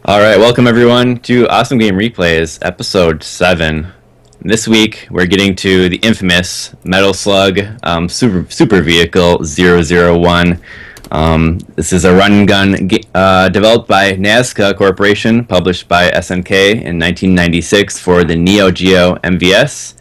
All right, welcome everyone to Awesome Game Replays, episode 7. This week, we're getting to the infamous Metal Slug Super Vehicle 001. This is a run and gun developed by Nazca Corporation, published by SNK in 1996 for the neo-geo MVS.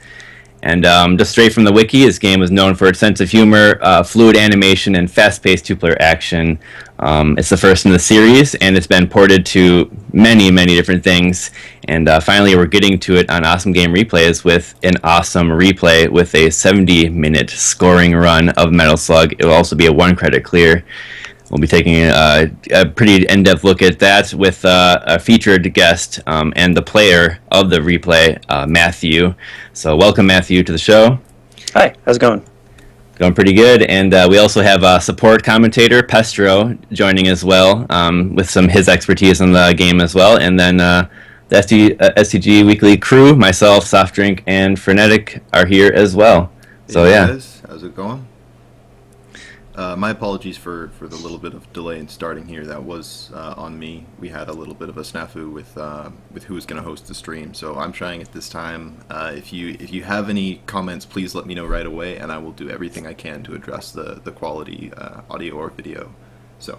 And just straight from the wiki, this game is known for its sense of humor, fluid animation, and fast-paced two-player action. It's the first in the series, and it's been ported to many, many different things. And finally, we're getting to it on Awesome Game Replays with an awesome replay with a 70-minute scoring run of Metal Slug. It will also be a 1-credit clear. We'll be taking a pretty in-depth look at that with a featured guest and the player of the replay, MathU. So welcome, MathU, to the show. Hi, how's it going? Going pretty good. And we also have support commentator, Pestro, joining as well with some his expertise in the game as well. And then the STG Weekly crew, myself, Soft Drink, and Frenetic are here as well. So hey yeah. Guys, how's it going? My apologies for the little bit of delay in starting here. That was on me. We had a little bit of a snafu with who was going to host the stream, so I'm trying it this time. If you have any comments, please let me know right away, and I will do everything I can to address the quality audio or video. So,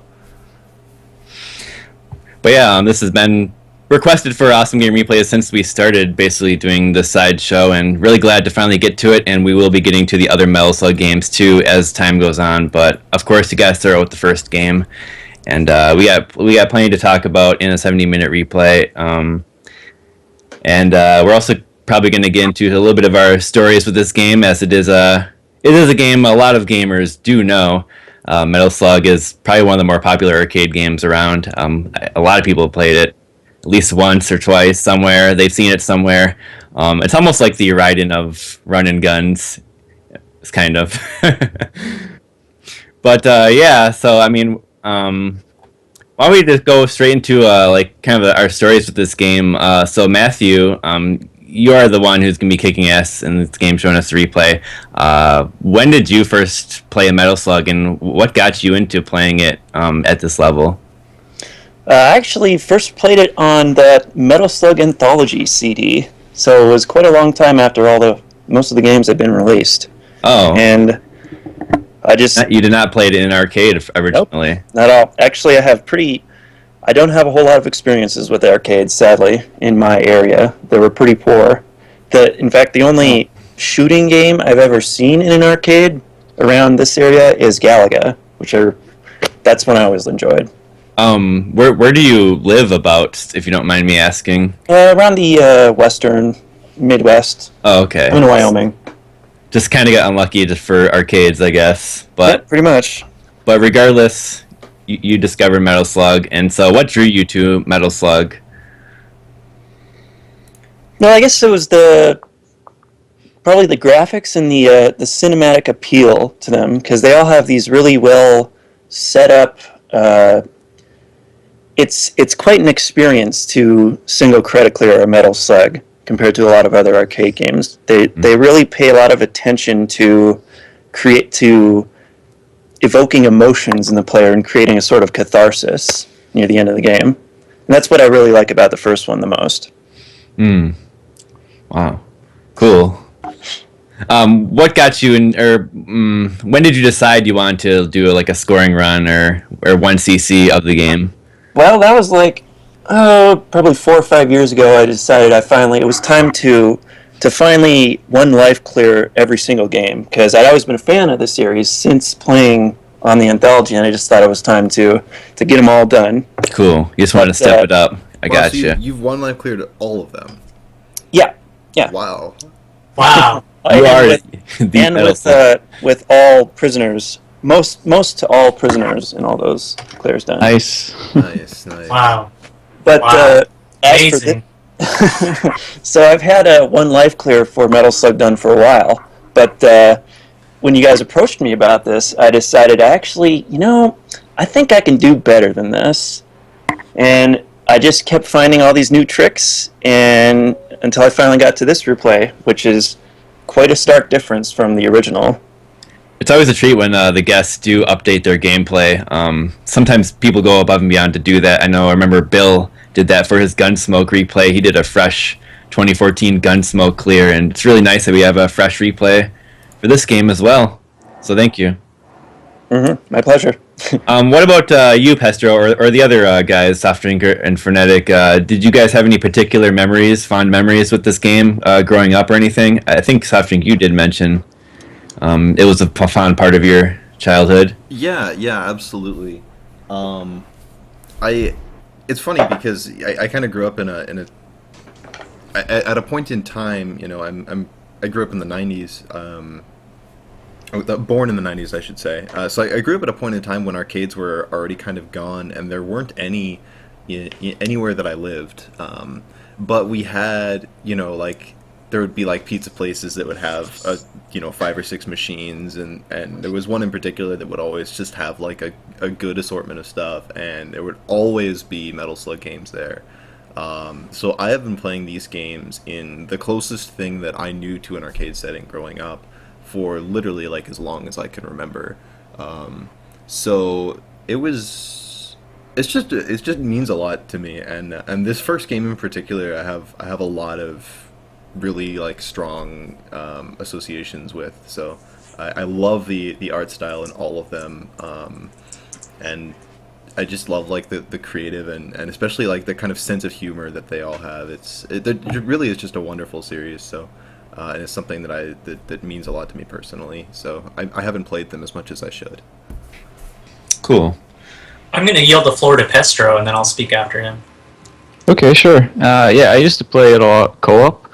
but yeah, this has been requested for Awesome Game Replays since we started basically doing the side show, and really glad to finally get to it. And we will be getting to the other Metal Slug games too as time goes on. But of course, you guys start out with the first game, and we got plenty to talk about in a 70-minute replay. And we're also probably going to get into a little bit of our stories with this game, as it is a game a lot of gamers do know. Metal Slug is probably one of the more popular arcade games around. A lot of people have played it at least once or twice somewhere. They've seen it somewhere. It's almost like the write-in of Run and Guns. It's kind of. But yeah, so I mean, why don't we just go straight into our stories with this game? So MathU, you are the one who's gonna be kicking ass in this game, showing us the replay. When did you first play a Metal Slug, and what got you into playing it at this level? I actually first played it on that Metal Slug Anthology CD, so it was quite a long time after most of the games had been released. Oh. And I just... You did not play it in an arcade originally? Nope, not at all. Actually, I don't have a whole lot of experiences with arcades, sadly, in my area. They were pretty poor. In fact, the only shooting game I've ever seen in an arcade around this area is Galaga, that's one I always enjoyed. Where do you live about, if you don't mind me asking? Around the western Midwest. Oh, okay. I'm in Wyoming. Just kind of got unlucky just for arcades, I guess. But yeah, pretty much. But regardless, you discovered Metal Slug, and so what drew you to Metal Slug? Well, I guess it was probably the graphics and the cinematic appeal to them, because they all have these really well set up. It's quite an experience to single credit clear a Metal Slug compared to a lot of other arcade games. They really pay a lot of attention to evoking emotions in the player and creating a sort of catharsis near the end of the game. And that's what I really like about the first one the most. Wow. Cool. What got you when did you decide you wanted to do like a scoring run or 1cc of the game? Well, that was probably 4 or 5 years ago. I decided it was time to finally one life clear every single game, because I'd always been a fan of the series since playing on the anthology, and I just thought it was time to get them all done. Cool. You just wanted to step it up. I got you. You've one life cleared all of them. Yeah. Wow. You are with all prisoners. Most all prisoners in all those clears done. Nice. Wow. But Amazing. So I've had a one life clear for Metal Slug done for a while, but when you guys approached me about this, I decided actually, I think I can do better than this, and I just kept finding all these new tricks, and until I finally got to this replay, which is quite a stark difference from the original. It's always a treat when the guests do update their gameplay. Sometimes people go above and beyond to do that. I remember Bill did that for his Gunsmoke replay. He did a fresh 2014 Gunsmoke clear, and it's really nice that we have a fresh replay for this game as well. So thank you. My pleasure. What about you, Pestro, or the other guys, Soft Drinker and Frenetic? Did you guys have any particular fond memories with this game growing up or anything? I think Soft Drink, you did mention it was a fond part of your childhood. Yeah, absolutely. It's funny because I kind of grew up at a point in time. I grew up in the '90s. Born in the '90s, I should say. So I grew up at a point in time when arcades were already kind of gone, and there weren't any anywhere that I lived. But we had, there would be pizza places that would have 5 or 6 machines, and there was one in particular that would always just have a good assortment of stuff, and there would always be Metal Slug games there. So I have been playing these games in the closest thing that I knew to an arcade setting growing up for literally as long as I can remember. So it just means a lot to me, and this first game in particular I have a lot of really strong associations with. So I love the art style in all of them, and I just love the creative and especially the kind of sense of humor that they all have. It really is just a wonderful series. So and it's something that means a lot to me personally. So I haven't played them as much as I should. Cool. I'm going to yield the floor to Pestro, and then I'll speak after him. Okay, sure. I used to play it a lot co-op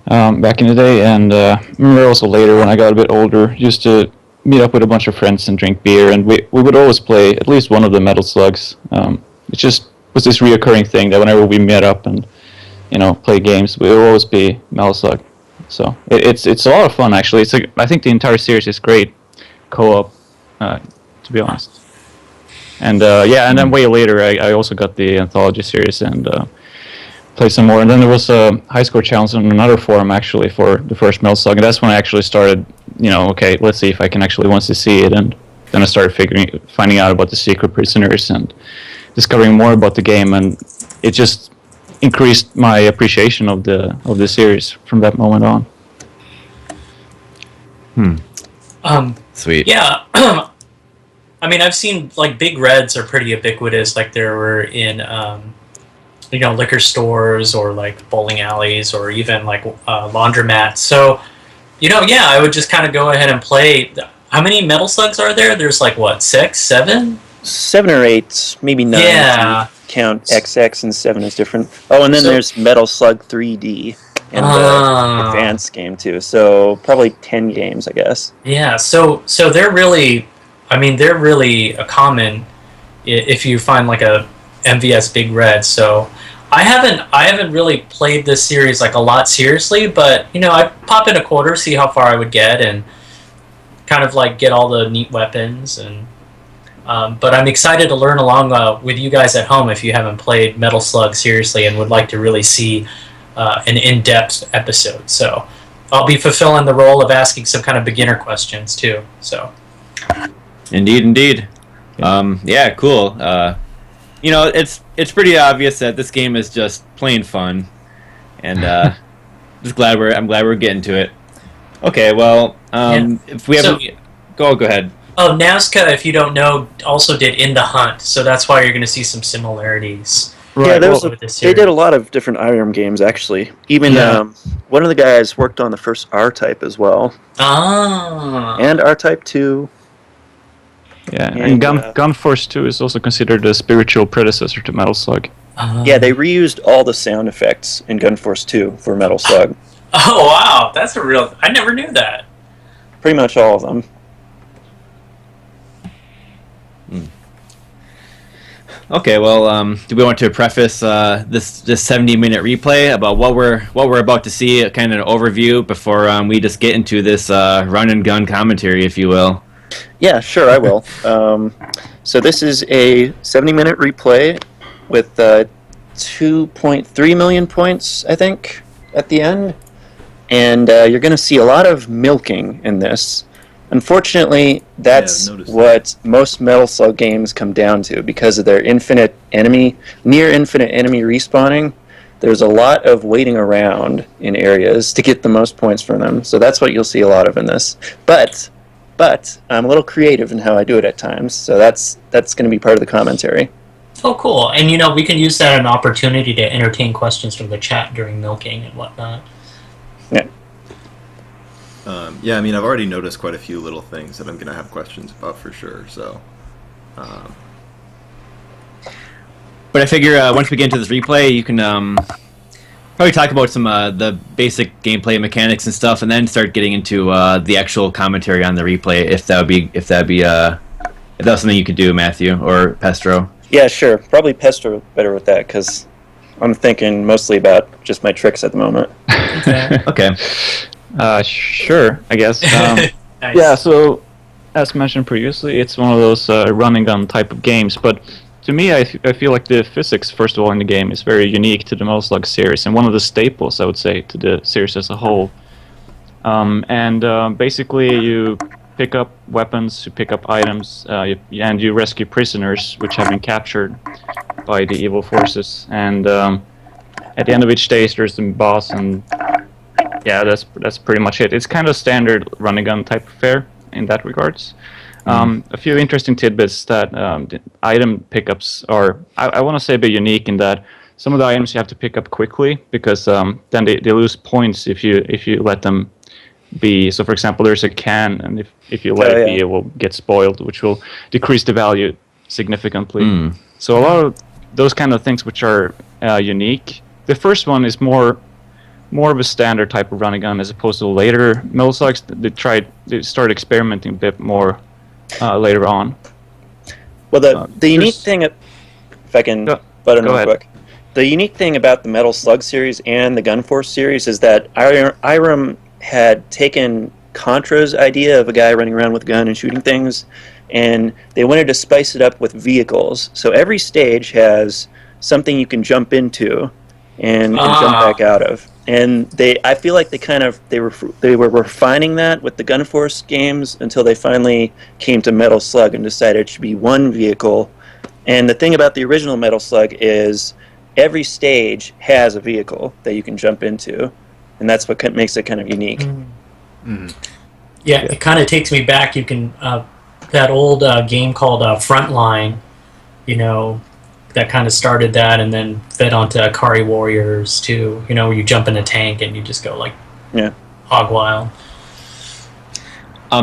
back in the day, and remember also later when I got a bit older, used to meet up with a bunch of friends and drink beer, and we would always play at least one of the Metal Slugs. It just was this reoccurring thing that whenever we met up and play games, we would always be Metal Slug. So it's a lot of fun actually. I think the entire series is great co-op, to be honest. And and then way later I also got the anthology series and played some more. And then there was a high score challenge on another forum actually for the first Metal Slug, and that's when I actually started. Okay, let's see if I can actually want to see it. And then I started finding out about the secret prisoners and discovering more about the game, and it just increased my appreciation of the series from that moment on. Sweet. Yeah. I mean, I've seen big reds are pretty ubiquitous. There were in liquor stores or bowling alleys or even laundromats. So I would just kind of go ahead and play. How many Metal Slugs are there? There's 6, 7? 7 or 8, maybe 9. Yeah. Count XX and 7 is different. Oh, and then there's Metal Slug 3D and the advanced game too. So probably 10 games, I guess. Yeah. So they're really, they're really a common if you find a MVS Big Red. So I haven't really played this series a lot seriously, but I pop in a quarter, see how far I would get, and kind of get all the neat weapons and. But I'm excited to learn along with you guys at home if you haven't played Metal Slug seriously and would like to really see an in-depth episode. So I'll be fulfilling the role of asking some kind of beginner questions too. So. Indeed. Yeah, cool. It's pretty obvious that this game is just plain fun, and I'm glad we're getting to it. Okay, well, if we have go ahead. Oh, Nazca, if you don't know, also did In the Hunt, so that's why you're going to see some similarities. Right. Yeah, they did a lot of different IRM games, actually. Even one of the guys worked on the first R-Type as well. Ah. And R-Type 2. Yeah, and Gun Force 2 is also considered a spiritual predecessor to Metal Slug. Yeah, they reused all the sound effects in Gun Force 2 for Metal Slug. Oh, wow. That's I never knew that. Pretty much all of them. Okay, well, do we want to preface this 70-minute replay about what we're about to see, kind of an overview before we just get into this run and gun commentary, if you will? Yeah, sure, I will. So this is a 70-minute replay with 2.3 million points, I think, at the end. And you're going to see a lot of milking in this. Unfortunately, that's noticed what most Metal Slug games come down to because of their near infinite enemy respawning. There's a lot of waiting around in areas to get the most points from them. So that's what you'll see a lot of in this. But I'm a little creative in how I do it at times. So that's going to be part of the commentary. Oh, cool. And, we can use that as an opportunity to entertain questions from the chat during milking and whatnot. Yeah. Yeah, I mean, I've already noticed quite a few little things that I'm going to have questions about for sure, so... But I figure once we get into this replay, you can probably talk about some the basic gameplay mechanics and stuff, and then start getting into the actual commentary on the replay. If that was something you could do, MathU or Pestro. Yeah, sure. Probably Pestro better with that because I'm thinking mostly about just my tricks at the moment. Okay. Sure, I guess. Nice. Yeah, so as mentioned previously, it's one of those run and gun type of games, but to me, I feel like the physics, first of all, in the game is very unique to the Metal Slug series, and one of the staples, I would say, to the series as a whole. Basically, you pick up weapons, you pick up items, and you rescue prisoners which have been captured by the evil forces. And at the end of each stage, there's the boss, and yeah, that's pretty much it. It's kind of standard run and gun type of fare in that regards. A few interesting tidbits that the item pickups are, I want to say, a bit unique in that some of the items you have to pick up quickly because then they lose points if you let them be. So, for example, there's a can, and if you let it be, it will get spoiled, which will decrease the value significantly. So a lot of those kind of things which are unique. The first one is more of a standard type of run and gun as opposed to later Metal Slugs. They started experimenting a bit more later on. Well, the unique thing, if I can butt in real quick, the unique thing about the Metal Slug series and the Gun Force series is that Irem had taken Contra's idea of a guy running around with a gun and shooting things, and they wanted to spice it up with vehicles. So every stage has something you can jump into and jump back out of. And I feel like they were refining that with the Gun Force games until they finally came to Metal Slug and decided it should be one vehicle. And the thing about the original Metal Slug is every stage has a vehicle that you can jump into, and that's what makes it kind of unique. Yeah, it kind of takes me back. You can that old game called Frontline, that kind of started that and then fed onto Akari Warriors too, where you jump in a tank and you just go hog wild.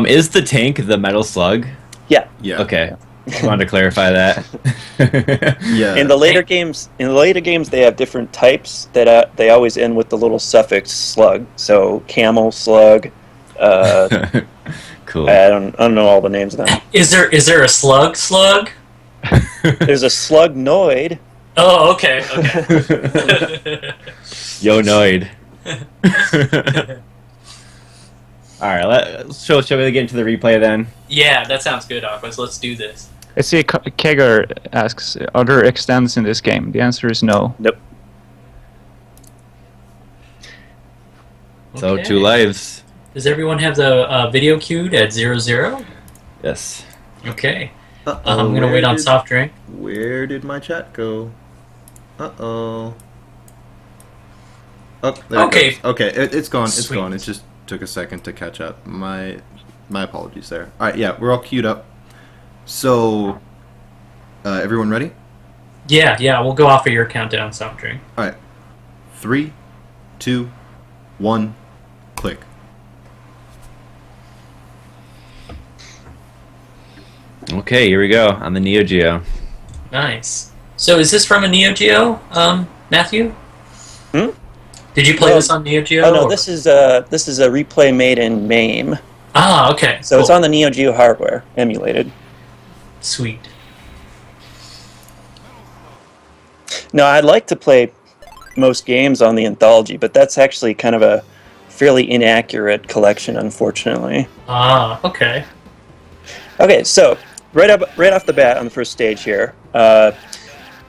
Is the tank the Metal Slug? Yeah. Okay. Just wanted to clarify that. Yeah. In the later games, they have different types that they always end with the little suffix slug. So camel slug. Cool. I don't know all the names of them. Is there a slug? There's a slugnoid. Oh, okay. Yo, Noid. All right, shall we get into the replay then? Yeah, that sounds good, Aquas. Let's do this. Let's see, Kegar asks, are there extends in this game? The answer is no. Nope. So, 2 lives. Does everyone have the video queued at 0-0? Yes. Okay. I'm going to wait on soft drink. Where did my chat go? Uh-oh. Oh, there it goes. Okay, it's gone. It's Sweet. gone. It just took a second to catch up. My apologies there. All right, yeah, we're all queued up. So, everyone ready? Yeah, we'll go off of your countdown, soft drink. All right. 3, 2, 1, click. Okay, here we go on the neo-geo. Nice. So is this from a neo-geo, MathU? Did you play this on neo-geo? Oh no, this is a replay made in MAME. Ah, okay. So It's on the Neo Geo hardware, emulated. Sweet. No, I'd like to play most games on the anthology, but that's actually kind of a fairly inaccurate collection, unfortunately. Ah, okay. Okay, so right off the bat on the first stage here,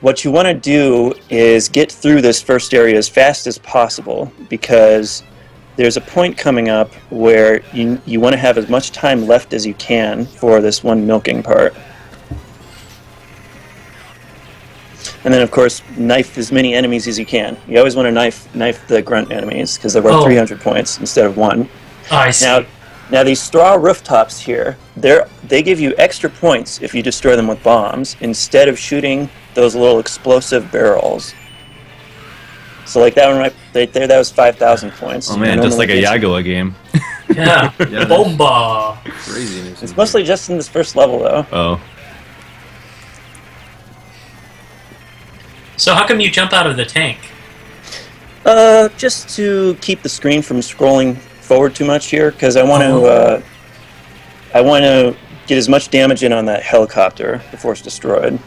what you want to do is get through this first area as fast as possible, because there's a point coming up where you want to have as much time left as you can for this one milking part. And then, of course, knife as many enemies as you can. You always want to knife the grunt enemies, because they're worth 300 points instead of 1. Oh, I see. Now these straw rooftops here, they give you extra points if you destroy them with bombs, instead of shooting those little explosive barrels. So like that one right there, that was 5,000 points. Oh man, just like a Yagoa game. Yeah, bomba. Craziness. It's mostly just in this first level, though. Oh. So how come you jump out of the tank? Just to keep the screen from scrolling forward too much here, because I want to get as much damage in on that helicopter before it's destroyed.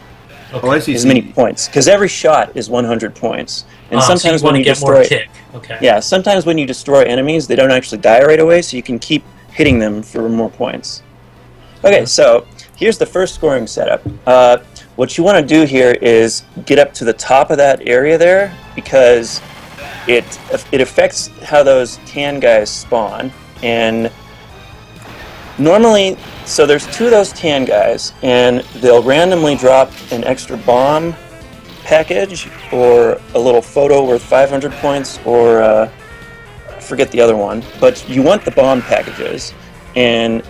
Okay. Oh, I see. As many points, because every shot is 100 points, and sometimes so when you get destroy, more kick. Okay. Yeah, sometimes when you destroy enemies, they don't actually die right away, so you can keep hitting them for more points. Okay, so here's the first scoring setup. What you want to do here is get up to the top of that area there, because it affects how those tan guys spawn. And normally, so there's 2 of those tan guys, and they'll randomly drop an extra bomb package, or a little photo worth 500 points, or I forget the other one. But you want the bomb packages, and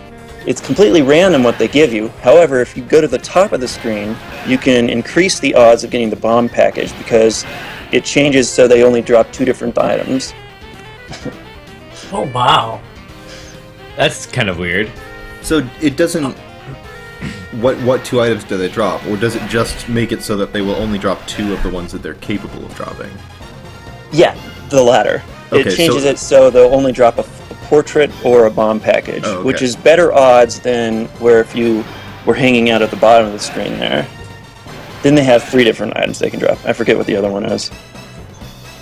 it's completely random what they give you. However, if you go to the top of the screen, you can increase the odds of getting the bomb package, because it changes so they only drop 2 different items. Oh, wow. That's kind of weird. So it doesn't... What 2 items do they drop? Or does it just make it so that they will only drop 2 of the ones that they're capable of dropping? Yeah, the latter. Okay, it changes it so they'll only drop a portrait or a bomb package, oh, okay. which is better odds than where if you were hanging out at the bottom of the screen there. Then they have 3 different items they can drop. I forget what the other one is.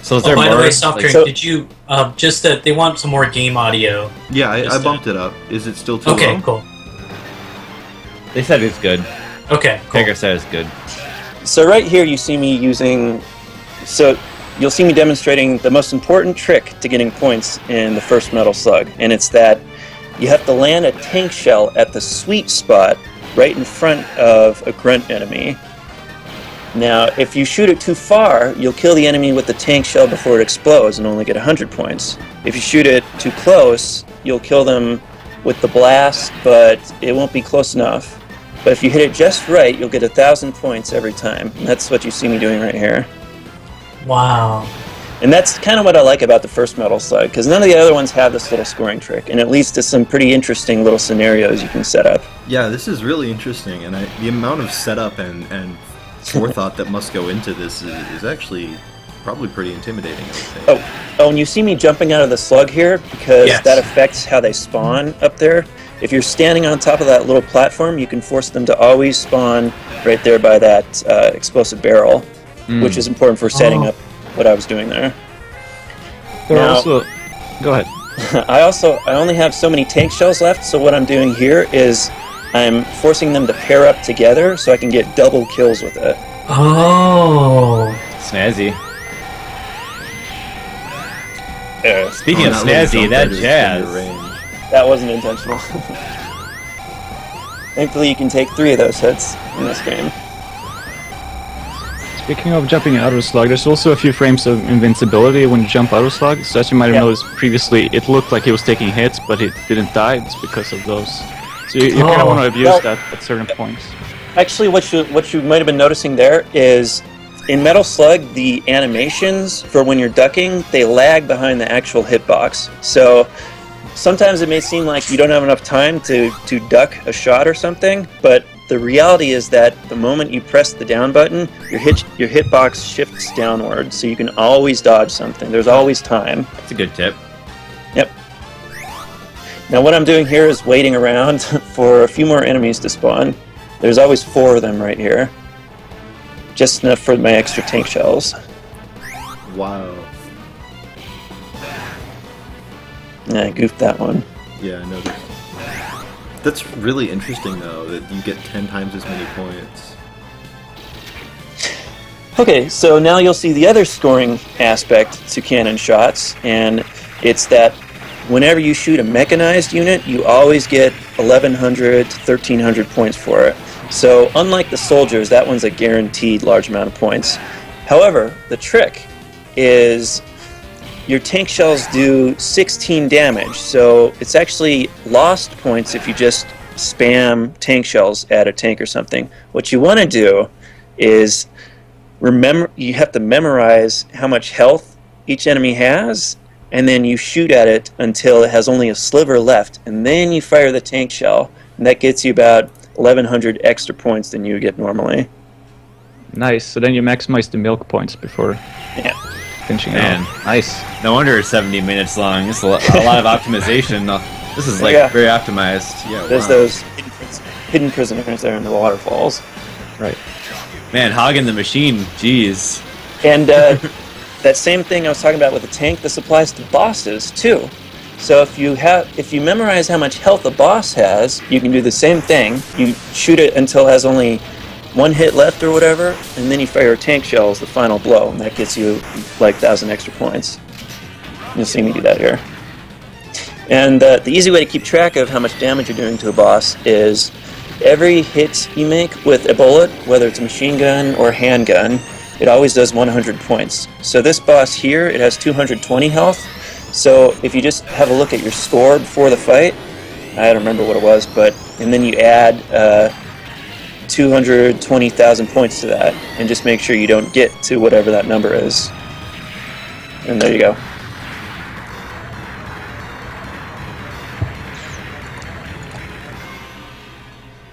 So is there by more? the way, Soft Drink, so- did you just that they want some more game audio? Yeah, I bumped it up. Is it still too Okay, low? cool. They said it's good. Okay, cool. Tiger said it's good. So right here you see me using... So you'll see me demonstrating the most important trick to getting points in the first Metal Slug, and it's that you have to land a tank shell at the sweet spot right in front of a grunt enemy. Now, if you shoot it too far, you'll kill the enemy with the tank shell before it explodes and only get 100 points. If you shoot it too close, you'll kill them with the blast, but it won't be close enough. But if you hit it just right, you'll get 1,000 points every time. And that's what you see me doing right here. Wow. And that's kind of what I like about the first Metal Slug, because none of the other ones have this little scoring trick, and it leads to some pretty interesting little scenarios you can set up. Yeah, this is really interesting, and the amount of setup and forethought that must go into this is actually probably pretty intimidating, I would say. Oh, and you see me jumping out of the slug here, because Yes. that affects how they spawn up there. If you're standing on top of that little platform, you can force them to always spawn right there by that explosive barrel, which is important for setting up what I was doing there. There are Now- also... Go ahead. I only have so many tank shells left, so what I'm doing here is I'm forcing them to pair up together so I can get double kills with it. Oh. Snazzy. Yeah, Speaking Oh, of that little snazzy, jump that right is jazz. in your range. that wasn't intentional. Thankfully, you can take 3 of those hits in this game. Speaking of jumping out of a slug, there's also a few frames of invincibility when you jump out of a slug. So as you might have Yeah. noticed previously, it looked like he was taking hits, but he didn't die. It's because of those. So you kind of want to abuse Well- that at certain points. Actually, what you might have been noticing there is in Metal Slug, the animations for when you're ducking, they lag behind the actual hitbox. So sometimes it may seem like you don't have enough time to duck a shot or something, but the reality is that the moment you press the down button, your hitbox shifts downward, so you can always dodge something. There's always time. That's a good tip. Yep. Now what I'm doing here is waiting around for a few more enemies to spawn. There's always 4 of them right here. Just enough for my extra tank shells. Wow. Yeah, I goofed that one. Yeah, I noticed. That's really interesting, though, that you get 10 times as many points. Okay, so now you'll see the other scoring aspect to cannon shots, and it's that whenever you shoot a mechanized unit, you always get 1,100 to 1,300 points for it. So unlike the soldiers, that one's a guaranteed large amount of points. However, the trick is your tank shells do 16 damage, so it's actually lost points if you just spam tank shells at a tank or something. What you want to do is you have to memorize how much health each enemy has, and then you shoot at it until it has only a sliver left, and then you fire the tank shell, and that gets you about 1,100 extra points than you would get normally. Nice. So then you maximize the milk points before finishing it Man. off. Nice. No wonder it's 70 minutes long. It's a lot of optimization. This is like very optimized. Yeah, There's wow. those hidden prisoners there in the waterfalls. Right. Man, hogging the machine. Jeez. And that same thing I was talking about with the tank, this applies to bosses too. So if you memorize how much health a boss has, you can do the same thing. You shoot it until it has only one hit left or whatever, and then you fire a tank shell as the final blow, and that gets you like 1,000 extra points. You'll see me do that here. And the easy way to keep track of how much damage you're doing to a boss is every hit you make with a bullet, whether it's a machine gun or a handgun, it always does 100 points. So this boss here, it has 220 health. So if you just have a look at your score before the fight, I don't remember what it was, and then you add 220,000 points to that, and just make sure you don't get to whatever that number is. And there you go.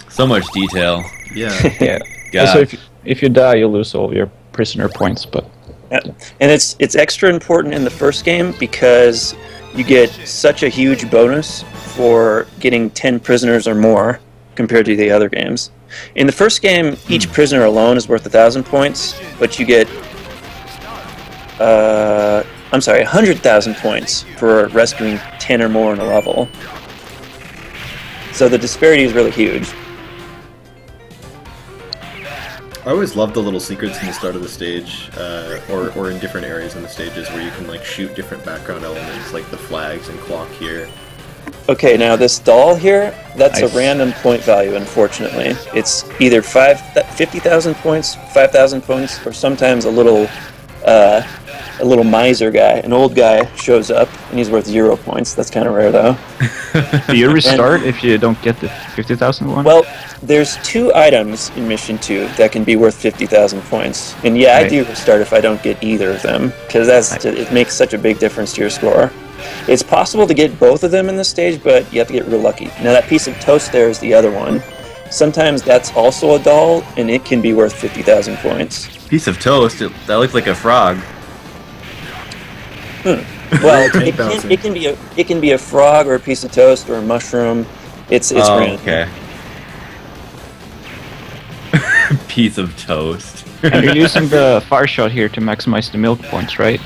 So much detail. Yeah. Yeah. God. Also, if you die, you lose all your prisoner points, but... Yeah. And it's extra important in the first game because you get such a huge bonus for getting 10 prisoners or more compared to the other games. In the first game, each prisoner alone is worth 1,000 points, but you get 100,000 points for rescuing 10 or more in a level. So the disparity is really huge. I always love the little secrets in the start of the stage, or in different areas in the stages where you can like shoot different background elements, like the flags and clock here. Okay, now this doll here, that's Nice. a random point value, unfortunately. It's either 50,000 points, 5,000 points, or sometimes a little miser guy, an old guy, shows up, and he's worth 0 points. That's kind of rare, though. Do you restart if you don't get the 50,000 one? Well, there's 2 items in Mission 2 that can be worth 50,000 points. And yeah, I Right. do restart if I don't get either of them, because it makes such a big difference to your score. It's possible to get both of them in this stage, but you have to get real lucky. Now that piece of toast there is the other one. Sometimes that's also a doll, and it can be worth 50,000 points. Piece of toast. That looked like a frog. Well, Tank bouncing. it can be a frog or a piece of toast or a mushroom. It's random. Okay. Piece of toast. And you're using the fire shot here to maximize the milk points, right?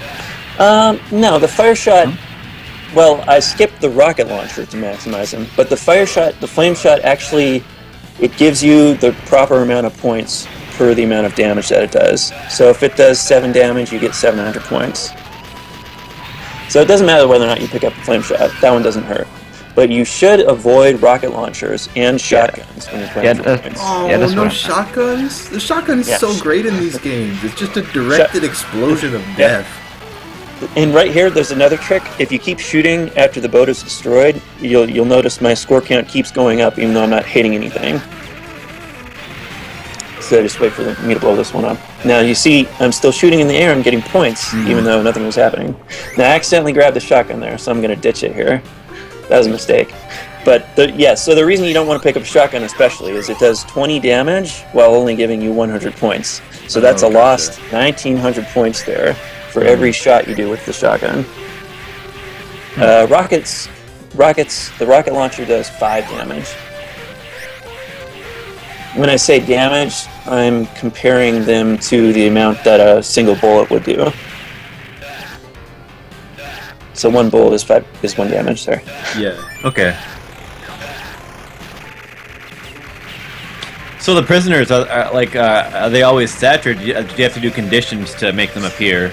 No, the fire shot. Well, I skipped the rocket launcher to maximize them, but the flame shot actually, it gives you the proper amount of points per the amount of damage that it does. So if it does 7 damage, you get 700 points. So it doesn't matter whether or not you pick up the flame shot. That one doesn't hurt. But you should avoid rocket launchers and shotguns when you're playing for points. Oh, Yeah, that's no what shotguns? The shotgun's Yeah. so great in these games. It's just a directed explosion of death. And right here, there's another trick. If you keep shooting after the boat is destroyed, you'll notice my score count keeps going up even though I'm not hitting anything. So just wait for me to blow this one up. Now you see, I'm still shooting in the air and getting points, even though nothing was happening. Now I accidentally grabbed the shotgun there, so I'm going to ditch it here. That was a mistake. But so the reason you don't want to pick up a shotgun especially is it does 20 damage while only giving you 100 points. So that's a gotcha. lost 1,900 points there for every shot you do with the shotgun. The rocket launcher does 5 damage. When I say damage, I'm comparing them to the amount that a single bullet would do. So one bullet is 1 damage there. Yeah. Okay. So the prisoners are they always set, or do you have to do conditions to make them appear?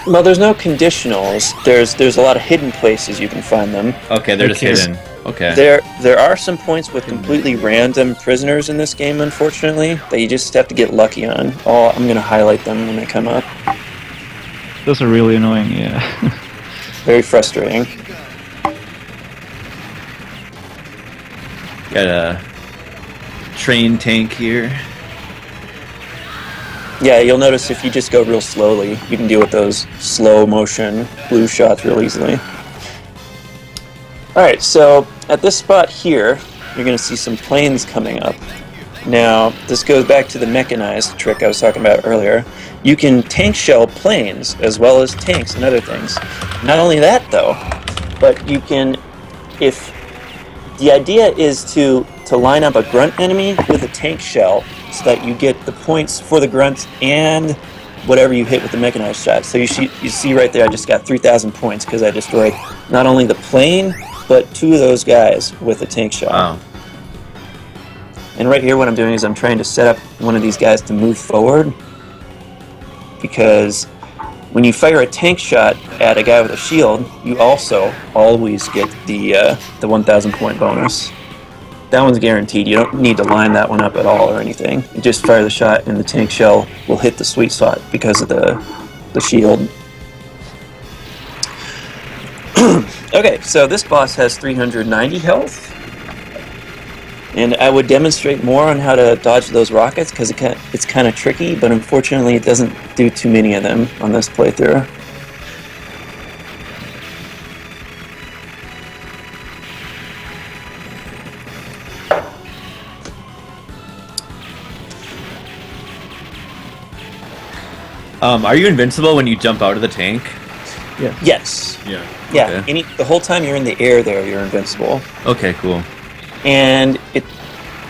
Well, there's no conditionals. There's a lot of hidden places you can find them. Okay, they're just Okay. hidden. Okay. There are some points with completely random prisoners in this game, unfortunately, that you just have to get lucky on. I'm going to highlight them when they come up. Those are really annoying, yeah. Very frustrating. Got a train tank here. Yeah, you'll notice if you just go real slowly, you can deal with those slow motion blue shots real easily. Alright, so at this spot here, you're going to see some planes coming up. Now, this goes back to the mechanized trick I was talking about earlier. You can tank shell planes as well as tanks and other things. Not only that, though, but you can, if the idea is to line up a grunt enemy with a tank shell so that you get the points for the grunts and whatever you hit with the mechanized shot. So you see right there, I just got 3,000 points because I destroyed not only the plane, but 2 of those guys with a tank shot. Wow. And right here what I'm doing is I'm trying to set up one of these guys to move forward, because when you fire a tank shot at a guy with a shield, you also always get the 1,000 point bonus. That one's guaranteed. You don't need to line that one up at all or anything. You just fire the shot and the tank shell will hit the sweet spot because of the shield. Okay, so this boss has 390 health. And I would demonstrate more on how to dodge those rockets because it's kind of tricky, but unfortunately it doesn't do too many of them on this playthrough. Are you invincible when you jump out of the tank? Yes. Yeah. Yeah, Okay. the whole time you're in the air there, you're invincible. Okay, cool. And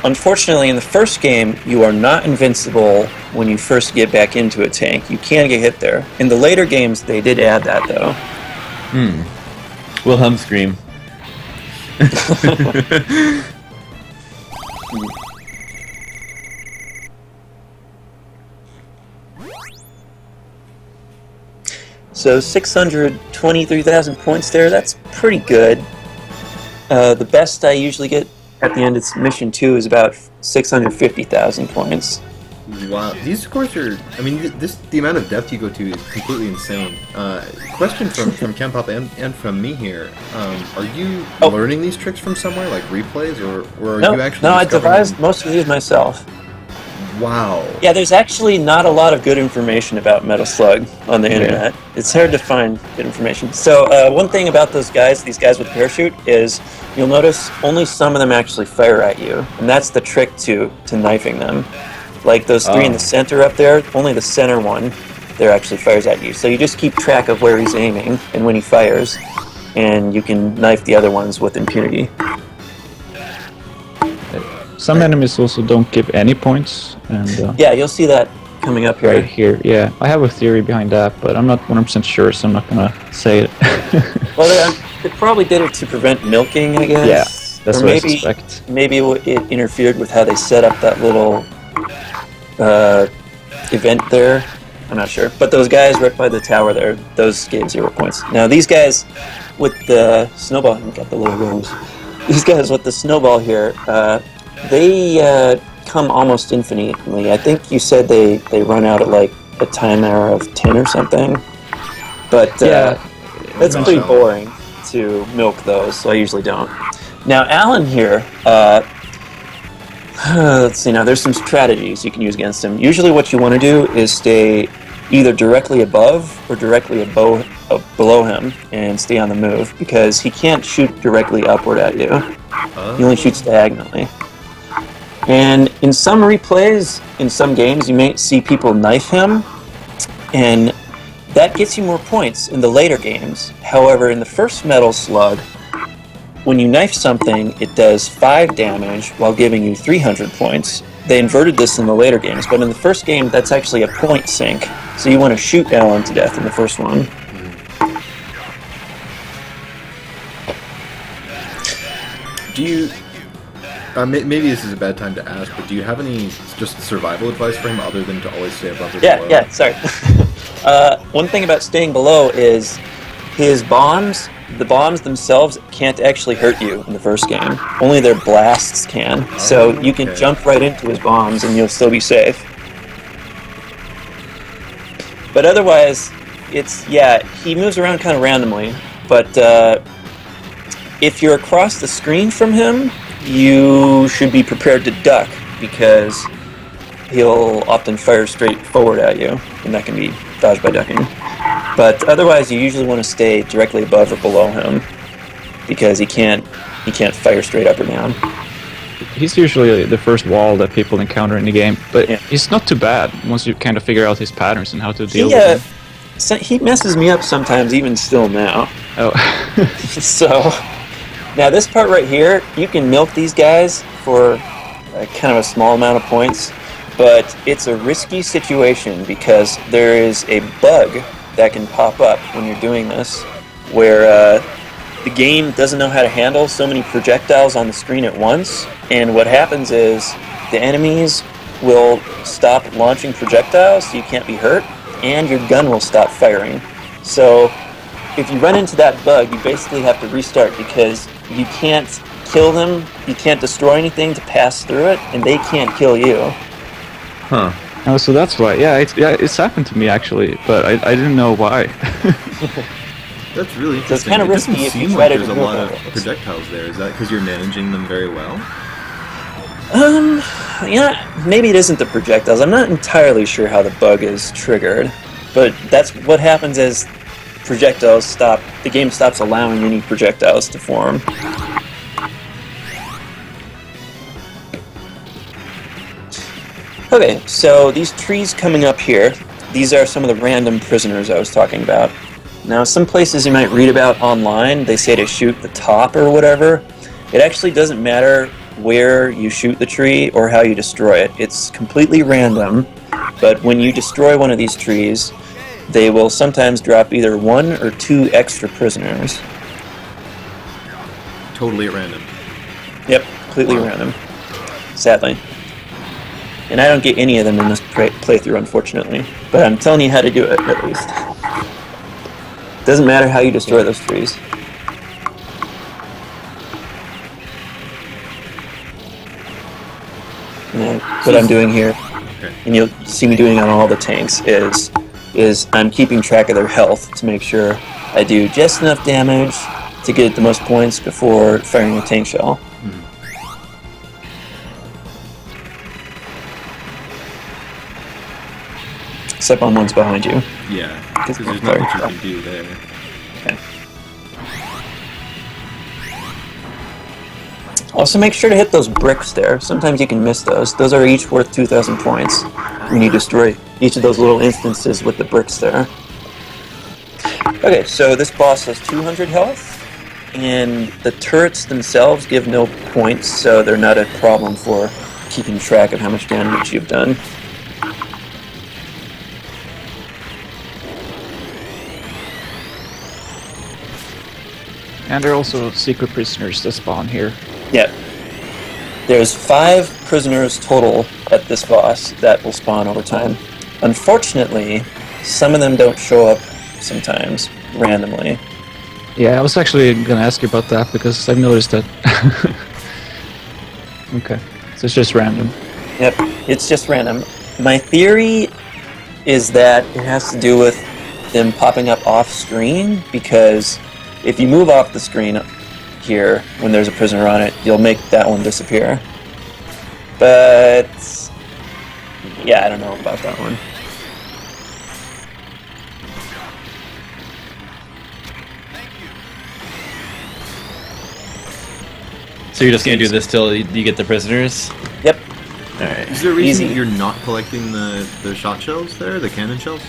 unfortunately, in the first game, you are not invincible when you first get back into a tank. You can get hit there. In the later games, they did add that, though. Wilhelm scream. So 623,000 points there, that's pretty good. The best I usually get at the end of mission 2 is about 650,000 points. Wow, these scores are. I mean, the amount of depth you go to is completely insane. Question from Campop and from me here. Are you learning these tricks from somewhere, like replays, or are you actually? No, I discovering devised them? most of these myself. Wow. Yeah, there's actually not a lot of good information about Metal Slug on the internet. It's hard to find good information. So one thing about these guys with parachute, is you'll notice only some of them actually fire at you, and that's the trick to knifing them. Like those 3 in the center up there, only the center one there actually fires at you. So you just keep track of where he's aiming and when he fires, and you can knife the other ones with impunity. Some enemies also don't give any points, and Yeah, you'll see that coming up here. right here, yeah. I have a theory behind that, but I'm not 100% sure, so I'm not gonna say it. Well, they probably did it to prevent milking, I guess. Yeah, that's Or what I maybe, suspect. maybe it interfered with how they set up that little event there. I'm not sure. But those guys right by the tower there, those gave 0 points. Now these guys with the snowball, you got the little rose. These guys with the snowball here, they come almost infinitely. I think you said they run out at like a timer of 10 or something. But Yeah. that's pretty boring to milk those, so I usually don't. Now Alan here, let's see, now there's some strategies you can use against him. Usually what you want to do is stay either directly above or directly below him and stay on the move, because he can't shoot directly upward at you. He only shoots diagonally. And in some replays, in some games, you may see people knife him, and that gets you more points in the later games. However, in the first Metal Slug, when you knife something, it does 5 damage while giving you 300 points. They inverted this in the later games, but in the first game, that's actually a point sink. So you want to shoot Alan to death in the first one. Maybe this is a bad time to ask, but do you have any just survival advice for him other than to always stay above or below? Yeah, sorry. One thing about staying below is his bombs, the bombs themselves can't actually hurt you in the first game. Only their blasts can. So you can jump right into his bombs and you'll still be safe. But otherwise, he moves around kind of randomly. But if you're across the screen from him, you should be prepared to duck, because he'll often fire straight forward at you, and that can be dodged by ducking. But otherwise, you usually want to stay directly above or below him, because he can't fire straight up or down. He's usually the first wall that people encounter in the game, but he's not too bad once you kind of figure out his patterns and how to deal with him. So he messes me up sometimes, even still now. Oh. So, now this part right here, you can milk these guys for kind of a small amount of points, but it's a risky situation because there is a bug that can pop up when you're doing this, where the game doesn't know how to handle so many projectiles on the screen at once, and what happens is the enemies will stop launching projectiles so you can't be hurt, and your gun will stop firing. So if you run into that bug, you basically have to restart, because you can't kill them, you can't destroy anything to pass through it, and they can't kill you. Huh. Oh, so that's why. Yeah, it's happened to me actually, but I didn't know why. That's really interesting. So it's kind of risky if you seem try like to there's a remove lot of those. projectiles there. Is that because you're managing them very well? Yeah, maybe it isn't the projectiles. I'm not entirely sure how the bug is triggered, but that's what happens as projectiles stop. The game stops allowing any projectiles to form. Okay, so these trees coming up here, these are some of the random prisoners I was talking about. Now, some places you might read about online, they say to shoot the top or whatever. It actually doesn't matter where you shoot the tree or how you destroy it. It's completely random, but when you destroy one of these trees, they will sometimes drop either 1 or 2 extra prisoners. Totally at random. Yep, completely random. Sadly. And I don't get any of them in this playthrough, unfortunately. But I'm telling you how to do it, at least. Doesn't matter how you destroy those trees. And what I'm doing here, and you'll see me doing on all the tanks, is I'm keeping track of their health to make sure I do just enough damage to get the most points before firing a tank shell. Except on one's behind you. Yeah, because there's not much you can do there. Okay. Also, make sure to hit those bricks there. Sometimes you can miss those. Those are each worth 2,000 points. When you destroy each of those little instances with the bricks there. Okay, so this boss has 200 health, and the turrets themselves give no points, so they're not a problem for keeping track of how much damage you've done. And there are also secret prisoners that spawn here. Yep. There's 5 prisoners total at this boss that will spawn over time. Unfortunately, some of them don't show up sometimes, randomly. Yeah, I was actually gonna ask you about that because I've noticed that. Okay, so it's just random. Yep, it's just random. My theory is that it has to do with them popping up off screen, because if you move off the screen here when there's a prisoner on it, you'll make that one disappear. But yeah, I don't know about that one. So you're just gonna do this till you get the prisoners? Yep. Alright. Is there a reason Easy. you're not collecting the shot shells there, the cannon shells?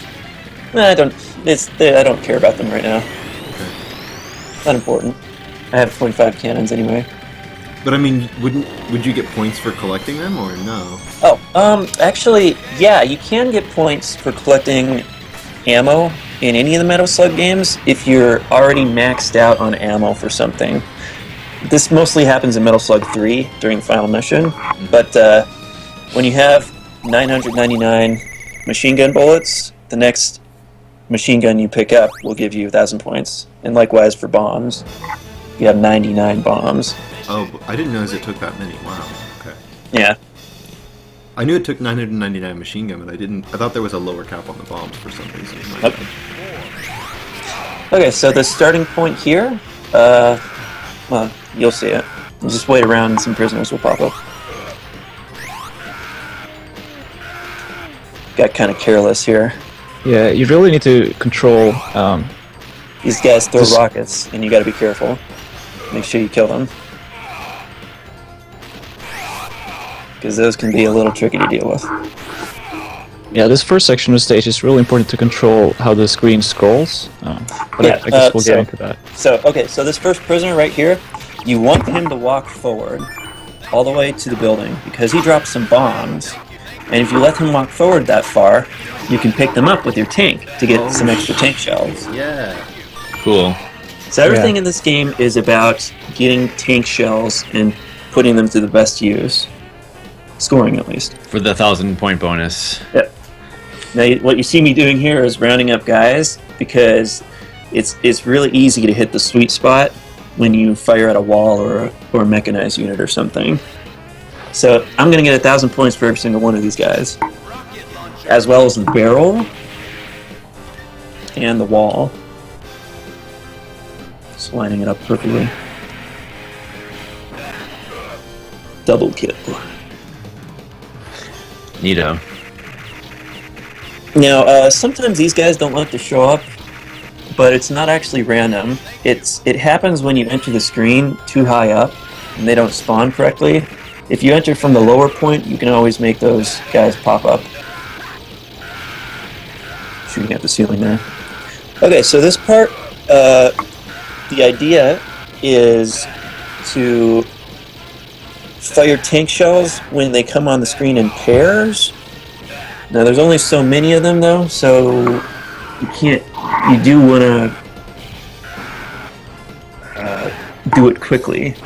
No, I don't. I don't care about them right now. Okay. Not important. I have 25 cannons anyway. But I mean, would you get points for collecting them or no? Oh, actually, yeah, you can get points for collecting ammo in any of the Metal Slug games if you're already maxed out on ammo for something. This mostly happens in Metal Slug 3 during the final mission, but when you have 999 machine gun bullets, the next machine gun you pick up will give you 1,000 points. And likewise for bombs, you have 99 bombs. Oh, I didn't realize it took that many. Wow. Okay. Yeah. I knew it took 999 machine gun, but I didn't. I thought there was a lower cap on the bombs for some reason. Nope. Okay, so the starting point here, well, you'll see it. You just wait around and some prisoners will pop up. Got kind of careless here. Yeah, you really need to control. These guys throw This- rockets, and you got to be careful. Make sure you kill them, because those can be a little tricky to deal with. Yeah, this first section of the stage is really important to control how the screen scrolls. But Yeah, I guess we'll so- get into that. So, okay, so this first prisoner right here, you want him to walk forward all the way to the building, because he drops some bombs, and if you let him walk forward that far, you can pick them up with your tank to get some extra tank shells. Yeah. Cool. So everything in this game is about getting tank shells and putting them to the best use. Scoring, at least. For the 1,000-point bonus. Yep. Now, what you see me doing here is rounding up guys, because it's really easy to hit the sweet spot when you fire at a wall or a mechanized unit or something. So I'm going to get 1,000 points for every single one of these guys, as well as the barrel and the wall. Just lining it up perfectly. Double kill. Neato. Now, sometimes these guys don't like to show up, but it's not actually random. It happens when you enter the screen too high up, and they don't spawn correctly. If you enter from the lower point, you can always make those guys pop up. Shooting at the ceiling there. Okay, so this part, the idea is to fire tank shells when they come on the screen in pairs. Now, there's only so many of them, though, so you do want to do it quickly.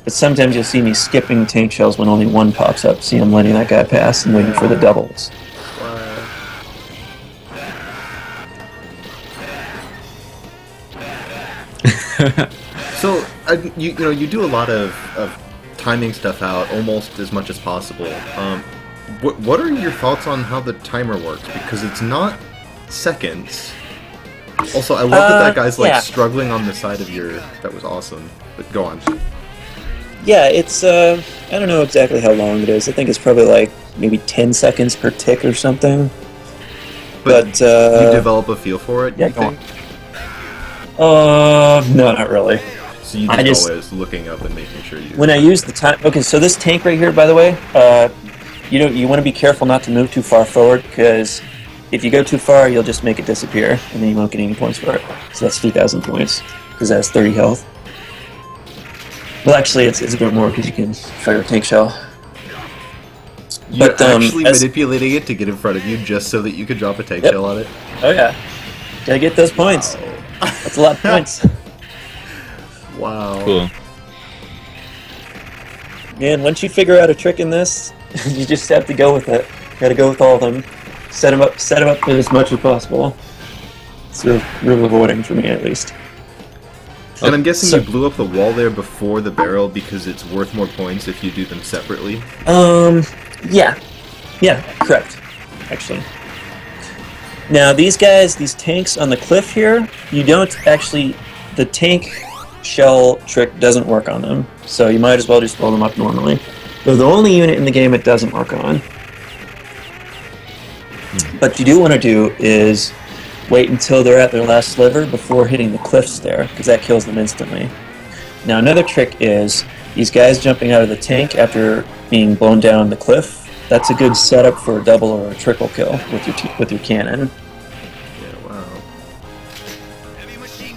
But sometimes you'll see me skipping tank shells when only one pops up. See, I'm letting that guy pass and waiting for the doubles. So, you do a lot of timing stuff out almost as much as possible. What are your thoughts on how the timer works? Because it's not seconds. Also, I love that guy's yeah. struggling on the side of your. That was awesome. But go on. Yeah, it's, I don't know exactly how long it is. I think it's probably like maybe 10 seconds per tick or something. But you develop a feel for it. yeah, you go on. think? No, not really. So you I just just- always looking up and making sure you. When I use the time, okay, so this tank right here, by the way, you want to be careful not to move too far forward, because if you go too far, you'll just make it disappear, and then you won't get any points for it. So that's 3,000 points, because that has 30 health. Well, actually, it's a bit more, because you can fire a tank shell. You're but, actually as- manipulating it to get in front of you just so that you could drop a tank shell on it. Oh yeah, gotta get those points. That's a lot of points. Wow. Cool. Man, once you figure out a trick in this, you just have to go with it. Gotta go with all of them. Set them up as much as possible. It's real rewarding for me, at least. And I'm guessing So- you blew up the wall there before the barrel because it's worth more points if you do them separately. Yeah. Yeah, correct. Actually. Now, these guys, these tanks on the cliff here, you don't actually... The tank shell trick doesn't work on them, so you might as well just blow them up normally. They're the only unit in the game it doesn't work on. What you do want to do is wait until they're at their last sliver before hitting the cliffs there, because that kills them instantly. Now, another trick is these guys jumping out of the tank after being blown down the cliff. That's a good setup for a double or a triple kill with your cannon. Yeah, wow.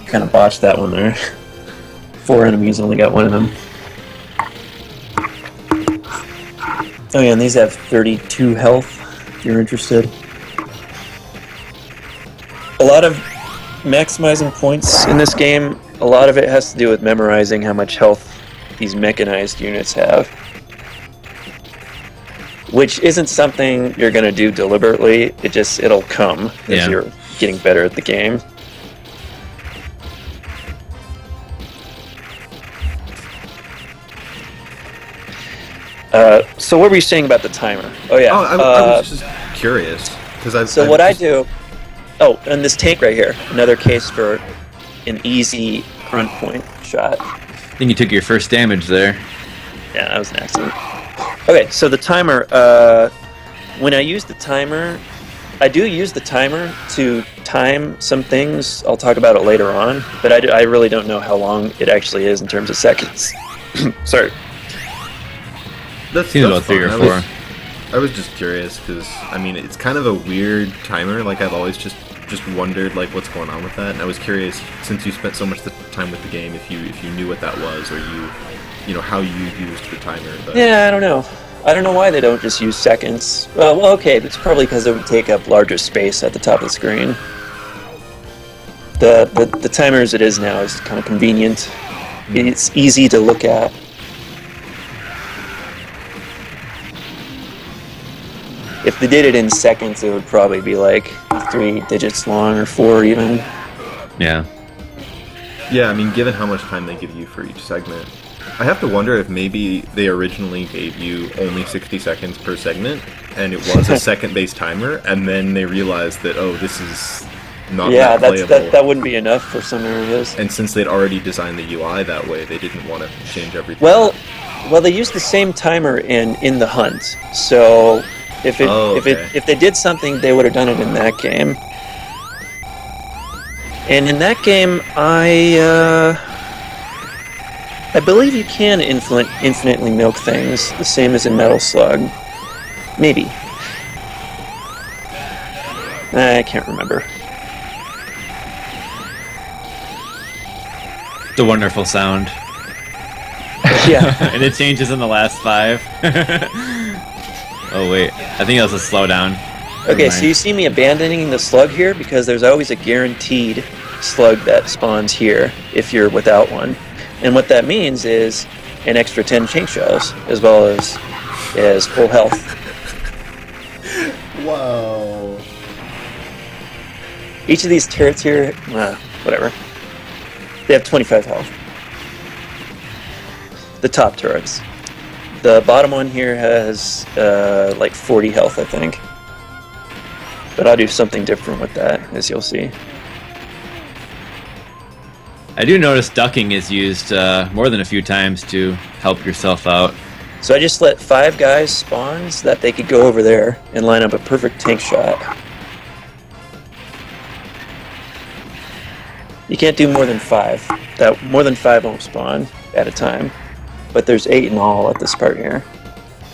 Kind of botched that one there. 4 enemies, only got one of them. Oh yeah, and these have 32 health, if you're interested. A lot of maximizing points in this game a lot of it has to do with memorizing how much health these mechanized units have. Which isn't something you're going to do deliberately, it'll come as you're getting better at the game. So what were you saying about the timer? Oh yeah. I was just curious because what I do. Oh, and this tank right here, another case for an easy front point shot. I think you took your first damage there. Yeah, that was an accident. Okay, so the timer. When I use the timer, I do use the timer to time some things. I'll talk about it later on, but I really don't know how long it actually is in terms of seconds. Sorry. That's about 3 or 4. I was just curious because I mean it's kind of a weird timer. Like I've always just wondered like what's going on with that, and I was curious since you spent so much time with the game if you knew what that was or you know how you used the timer. But... Yeah, I don't know. I don't know why they don't just use seconds. Well, okay, it's probably because it would take up larger space at the top of the screen. The timer as it is now is kind of convenient. It's easy to look at. If they did it in seconds, it would probably be like 3 digits long or 4 even. Yeah. Yeah, I mean, given how much time they give you for each segment, I have to wonder if maybe they originally gave you only 60 seconds per segment, and it was a second-based timer, and then they realized that, oh, this is not that playable. That wouldn't be enough for some areas. And since they'd already designed the UI that way, they didn't want to change everything. Well, they used the same timer in the hunt, so... If they did something, they would have done it in that game. And in that game, I believe you can infinitely milk things, the same as in Metal Slug. Maybe. I can't remember. It's a wonderful sound. Yeah. And it changes in the last 5. Oh wait, I think that was a slowdown. Okay, so you see me abandoning the slug here because there's always a guaranteed slug that spawns here if you're without one. And what that means is an extra 10 tank shells as well as full health. Wow. Each of these turrets here, whatever. They have 25 health. The top turrets. The bottom one here has like 40 health, I think. But I'll do something different with that, as you'll see. I do notice ducking is used more than a few times to help yourself out. So I just let 5 guys spawn so that they could go over there and line up a perfect tank shot. You can't do more than 5. More than 5 won't spawn at a time. But there's 8 in all at this part here.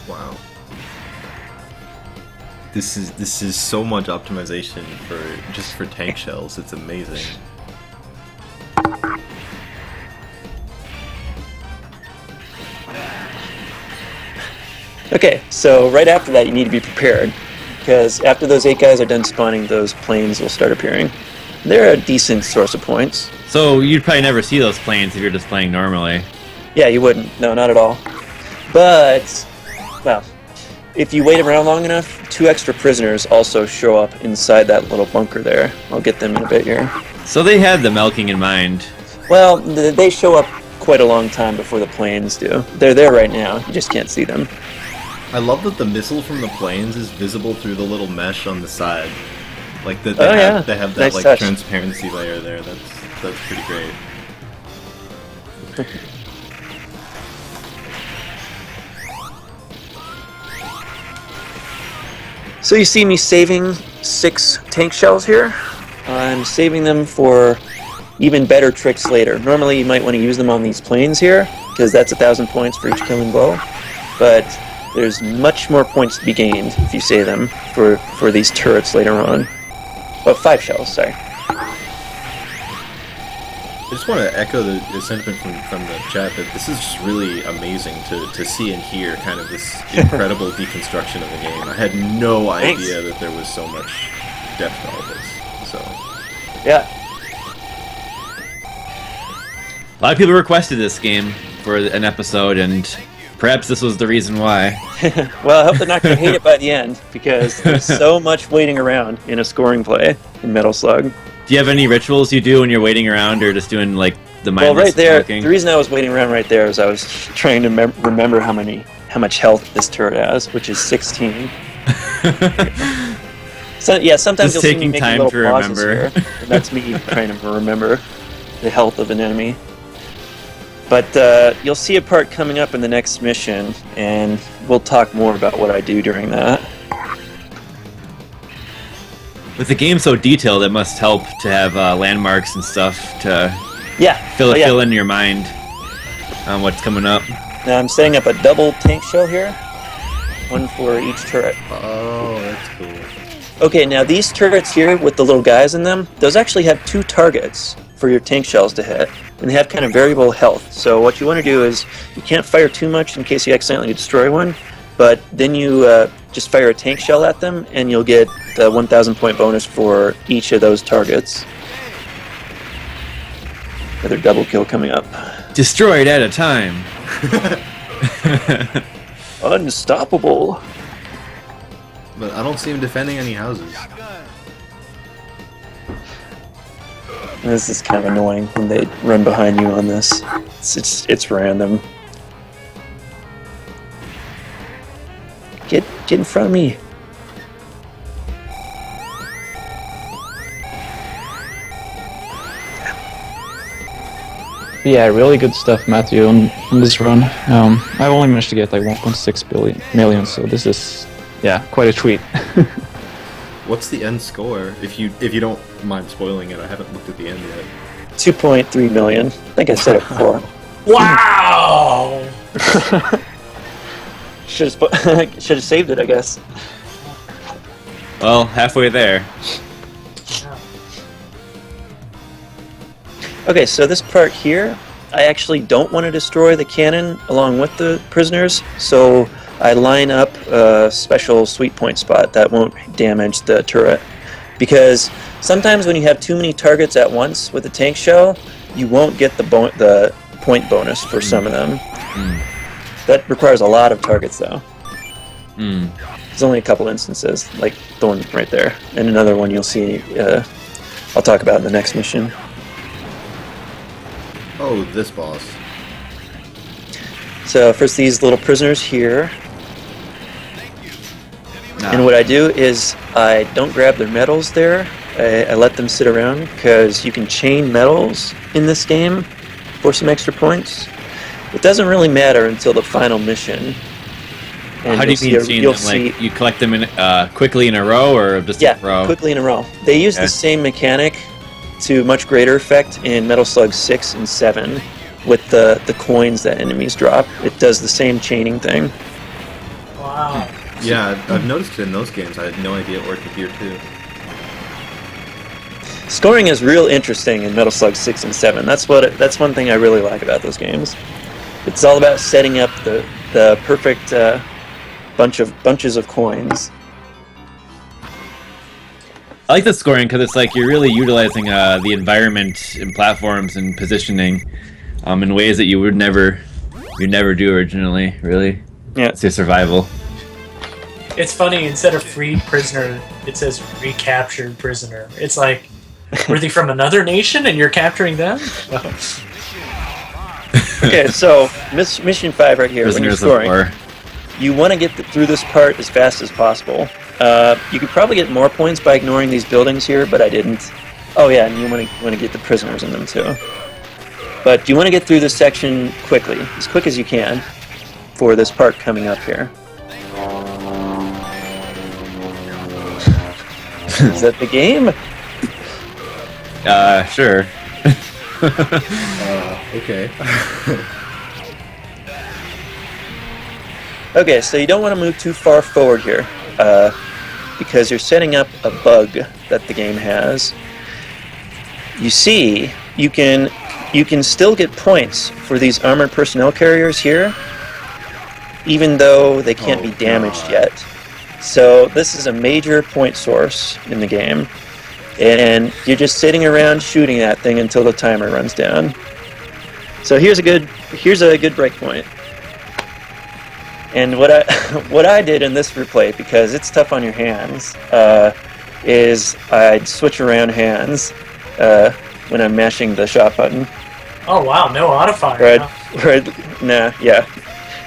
Wow. This is so much optimization for tank shells. It's amazing. Okay, so right after that you need to be prepared. Because after those 8 guys are done spawning, those planes will start appearing. They're a decent source of points. So you'd probably never see those planes if you're just playing normally. Yeah, you wouldn't. No, not at all. But, well, if you wait around long enough, 2 extra prisoners also show up inside that little bunker there. I'll get them in a bit here. So they had the milking in mind. Well, they show up quite a long time before the planes do. They're there right now. You just can't see them. I love that the missile from the planes is visible through the little mesh on the side. Like they have that nice like touch. transparency layer there. That's pretty great. So you see me saving 6 tank shells here. I'm saving them for even better tricks later. Normally you might want to use them on these planes here, because that's 1,000 points for each killing blow. But there's much more points to be gained if you save them for these turrets later on. Oh, 5 shells, sorry. I just want to echo the sentiment from the chat that this is just really amazing to see and hear kind of this incredible deconstruction of the game. I had no idea that there was so much depth to all this. So Yeah. A lot of people requested this game for an episode, and perhaps this was the reason why. Well, I hope they're not going to hate it by the end, because there's so much waiting around in a scoring play in Metal Slug. Do you have any rituals you do when you're waiting around, or just doing like the mindless Well, right there, walking? the reason I was waiting around right there is I was trying to remember how much health this turret has, which is 16. So yeah, sometimes Just you'll see me taking making time little to pauses remember. here, and that's me trying to remember the health of an enemy. But you'll see a part coming up in the next mission, and we'll talk more about what I do during that. With the game so detailed, it must help to have landmarks and stuff to Yeah, fill in your mind on what's coming up. Now I'm setting up a double tank shell here, one for each turret. Oh, that's cool. Okay, now these turrets here with the little guys in them, those actually have 2 targets for your tank shells to hit, and they have kind of variable health. So what you want to do is, you can't fire too much in case you accidentally destroy one, but then you just fire a tank shell at them, and you'll get the 1,000 point bonus for each of those targets. Another double kill coming up. Destroyed at a time. Unstoppable. But I don't see him defending any houses. This is kind of annoying when they run behind you on this. It's random. Get in front of me. Yeah, really good stuff, Matthew, on this run. I've only managed to get like 1.6 million, so this is, yeah, quite a treat. What's the end score? If you don't mind spoiling it, I haven't looked at the end yet. 2.3 million. I think I said it before. Wow! Should have saved it, I guess. Well, halfway there. Okay, so this part here, I actually don't want to destroy the cannon along with the prisoners, so I line up a special sweet point spot that won't damage the turret. Because sometimes when you have too many targets at once with a tank shell, you won't get the point bonus for some of them. That requires a lot of targets, though. There's only a couple instances, like the one right there, and another one you'll see. I'll talk about in the next mission. Oh, this boss. So first, these little prisoners here, Nah. and what I do is I don't grab their medals there. I let them sit around because you can chain medals in this game for some extra points. It doesn't really matter until the final mission. And How do you mean chain you'll them? see, Like you collect them in quickly in a row, or just yeah, a row? quickly in a row. They use Okay. the same mechanic to much greater effect in Metal Slug 6 and 7 with the coins that enemies drop. It does the same chaining thing. Wow. Yeah, I've noticed it in those games. I had no idea it worked here too. Scoring is real interesting in Metal Slug 6 and 7. That's one thing I really like about those games. It's all about setting up the perfect bunches of coins. I like the scoring because it's like you're really utilizing the environment and platforms and positioning in ways that you never do originally. Really, Yeah. it's your survival. It's funny, instead of freed prisoner, it says recaptured prisoner. It's like, were they from another nation and you're capturing them? Okay, so mission 5 right here. When you're Prisoners of scoring, war. you want to get through this part as fast as possible. You could probably get more points by ignoring these buildings here, but I didn't. Oh yeah, and you want to get the prisoners in them too. But you want to get through this section quickly, as quick as you can, for this part coming up here. Is that the game? Sure. Okay. Okay, so you don't want to move too far forward here, because you're setting up a bug that the game has. You see, you can still get points for these armored personnel carriers here, even though they can't be damaged yet. So this is a major point source in the game, and you're just sitting around shooting that thing until the timer runs down. So here's a good breakpoint. And what I what I did in this replay, because it's tough on your hands, is I'd switch around hands when I'm mashing the shot button. Oh wow, no auto fire.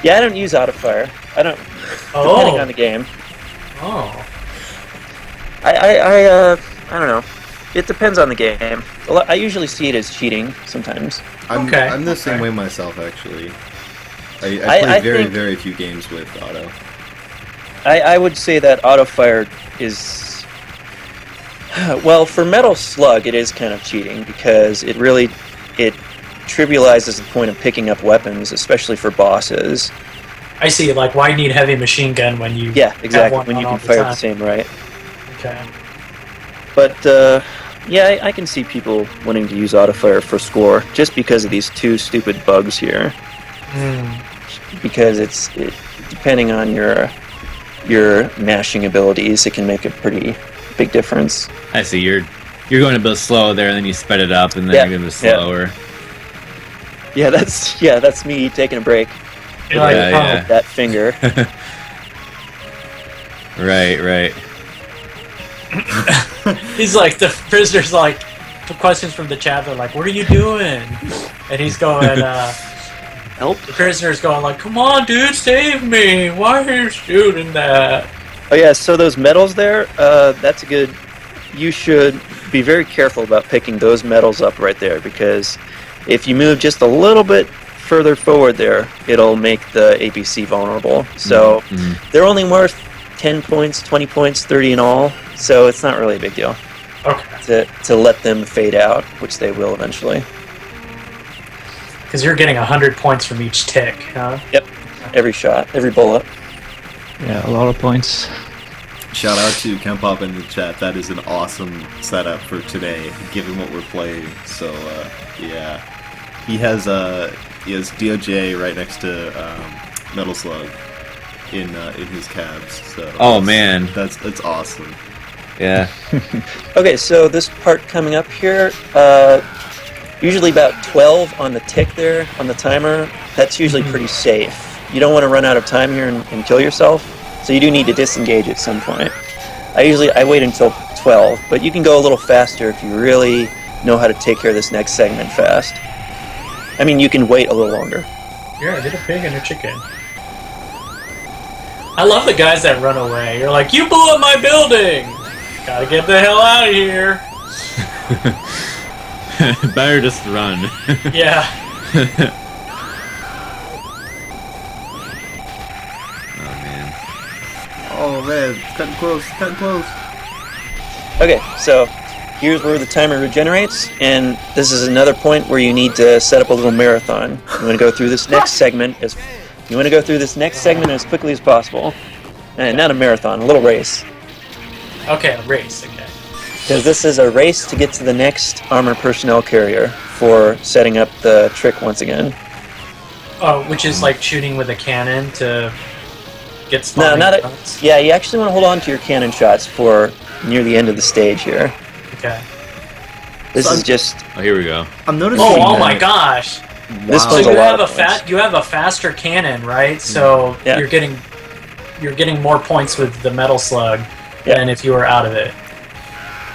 Yeah, I don't use auto fire. I don't. Oh. Depending on the game. Oh. I don't know. It depends on the game. I usually see it as cheating sometimes. I'm the same way myself, actually. I play very few games with auto. I would say that auto fire is... Well, for Metal Slug, it is kind of cheating, because it trivializes the point of picking up weapons, especially for bosses. I see, like, why need heavy machine gun when you exactly, have one when you on can all fire the the time? same, right? Okay. But, yeah, I can see people wanting to use autofire for score, just because of these two stupid bugs here. Because depending on your mashing abilities, it can make a pretty big difference. I see. You're going a bit slow there, and then you sped it up, and then you're going a bit slower. Yeah, that's me taking a break. Yeah. That finger. Right. He's like, the prisoner's like, the questions from the chat are like, what are you doing? And he's going, Help. The prisoner's going like, come on, dude, save me. Why are you shooting that? Oh yeah, so those medals there, that's a good... You should be very careful about picking those medals up right there, because if you move just a little bit further forward there, it'll make the APC vulnerable. So they're only worth 10 points, 20 points, 30 in all, so it's not really a big deal. Okay. To let them fade out, which they will eventually. Because you're getting 100 points from each tick, huh? Yep. Every shot, every bullet. Yeah, a lot of points. Shout out to Kempop in the chat. That is an awesome setup for today, given what we're playing. So, yeah. He has DOJ right next to Metal Slug in his cabs. So man, it's awesome. Yeah. Okay, so this part coming up here, usually about 12 on the tick there, on the timer. That's usually pretty safe. You don't want to run out of time here and kill yourself, so you do need to disengage at some point. I wait until 12, but you can go a little faster if you really know how to take care of this next segment fast. I mean, you can wait a little longer. Yeah, get a pig and a chicken. I love the guys that run away. You're like, you blew up my building! Gotta get the hell out of here! Better just run. Yeah. Oh man, cutting close. Okay, so here's where the timer regenerates, and this is another point where you need to set up a little marathon. You want to go through this next segment as quickly as possible. And not a marathon, a little race. Okay, a race, okay. Because this is a race to get to the next armored personnel carrier for setting up the trick once again. Oh, which is like shooting with a cannon to get No, spawning not guns? Yeah, you actually want to hold on to your cannon shots for near the end of the stage here. Okay. This is just... Oh, here we go. I'm noticing. Oh my gosh! This So one's you a lot have of a points. you have a faster cannon, right? So Yeah. you're getting more points with the Metal Slug Yeah. than if you were out of it.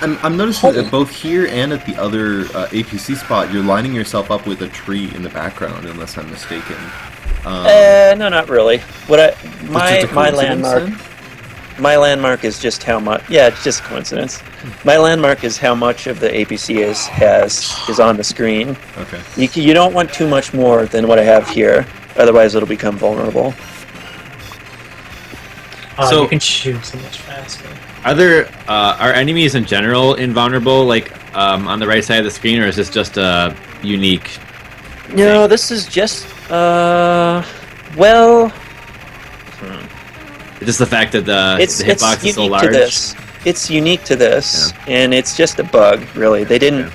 I'm noticing that both here and at the other APC spot, you're lining yourself up with a tree in the background, unless I'm mistaken. No, not really. My landmark is just how much. Yeah, it's just a coincidence. My landmark is how much of the APC is on the screen. Okay. You don't want too much more than what I have here, otherwise it'll become vulnerable. So- You can shoot so much faster. Are enemies in general invulnerable, like on the right side of the screen, or is this just a unique? No, this is just Just the fact that the hitbox is so unique large. to this. It's unique to this, and it's just a bug, really. They didn't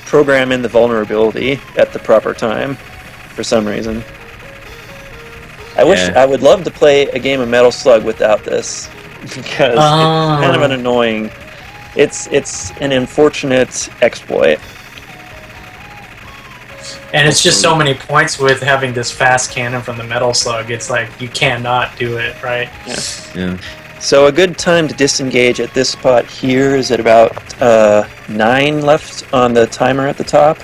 program in the vulnerability at the proper time, for some reason. I would love to play a game of Metal Slug without this, because it's kind of an annoying. It's an unfortunate exploit. And it's just so many points with having this fast cannon from the Metal Slug. It's like you cannot do it, right? Yeah. So a good time to disengage at this spot here is at about 9 left on the timer at the top.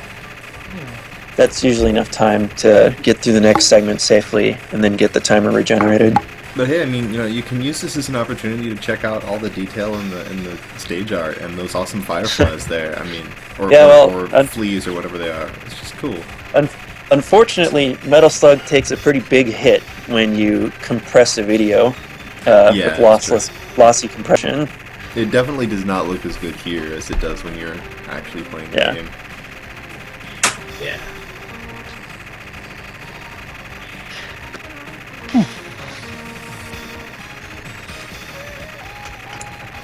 That's usually enough time to get through the next segment safely and then get the timer regenerated. But hey, I mean, you can use this as an opportunity to check out all the detail in the stage art and those awesome fireflies there. I mean, or fleas or whatever they are. It's just cool. Unfortunately, Metal Slug takes a pretty big hit when you compress a video with lossy compression. It definitely does not look as good here as it does when you're actually playing the game. Yeah.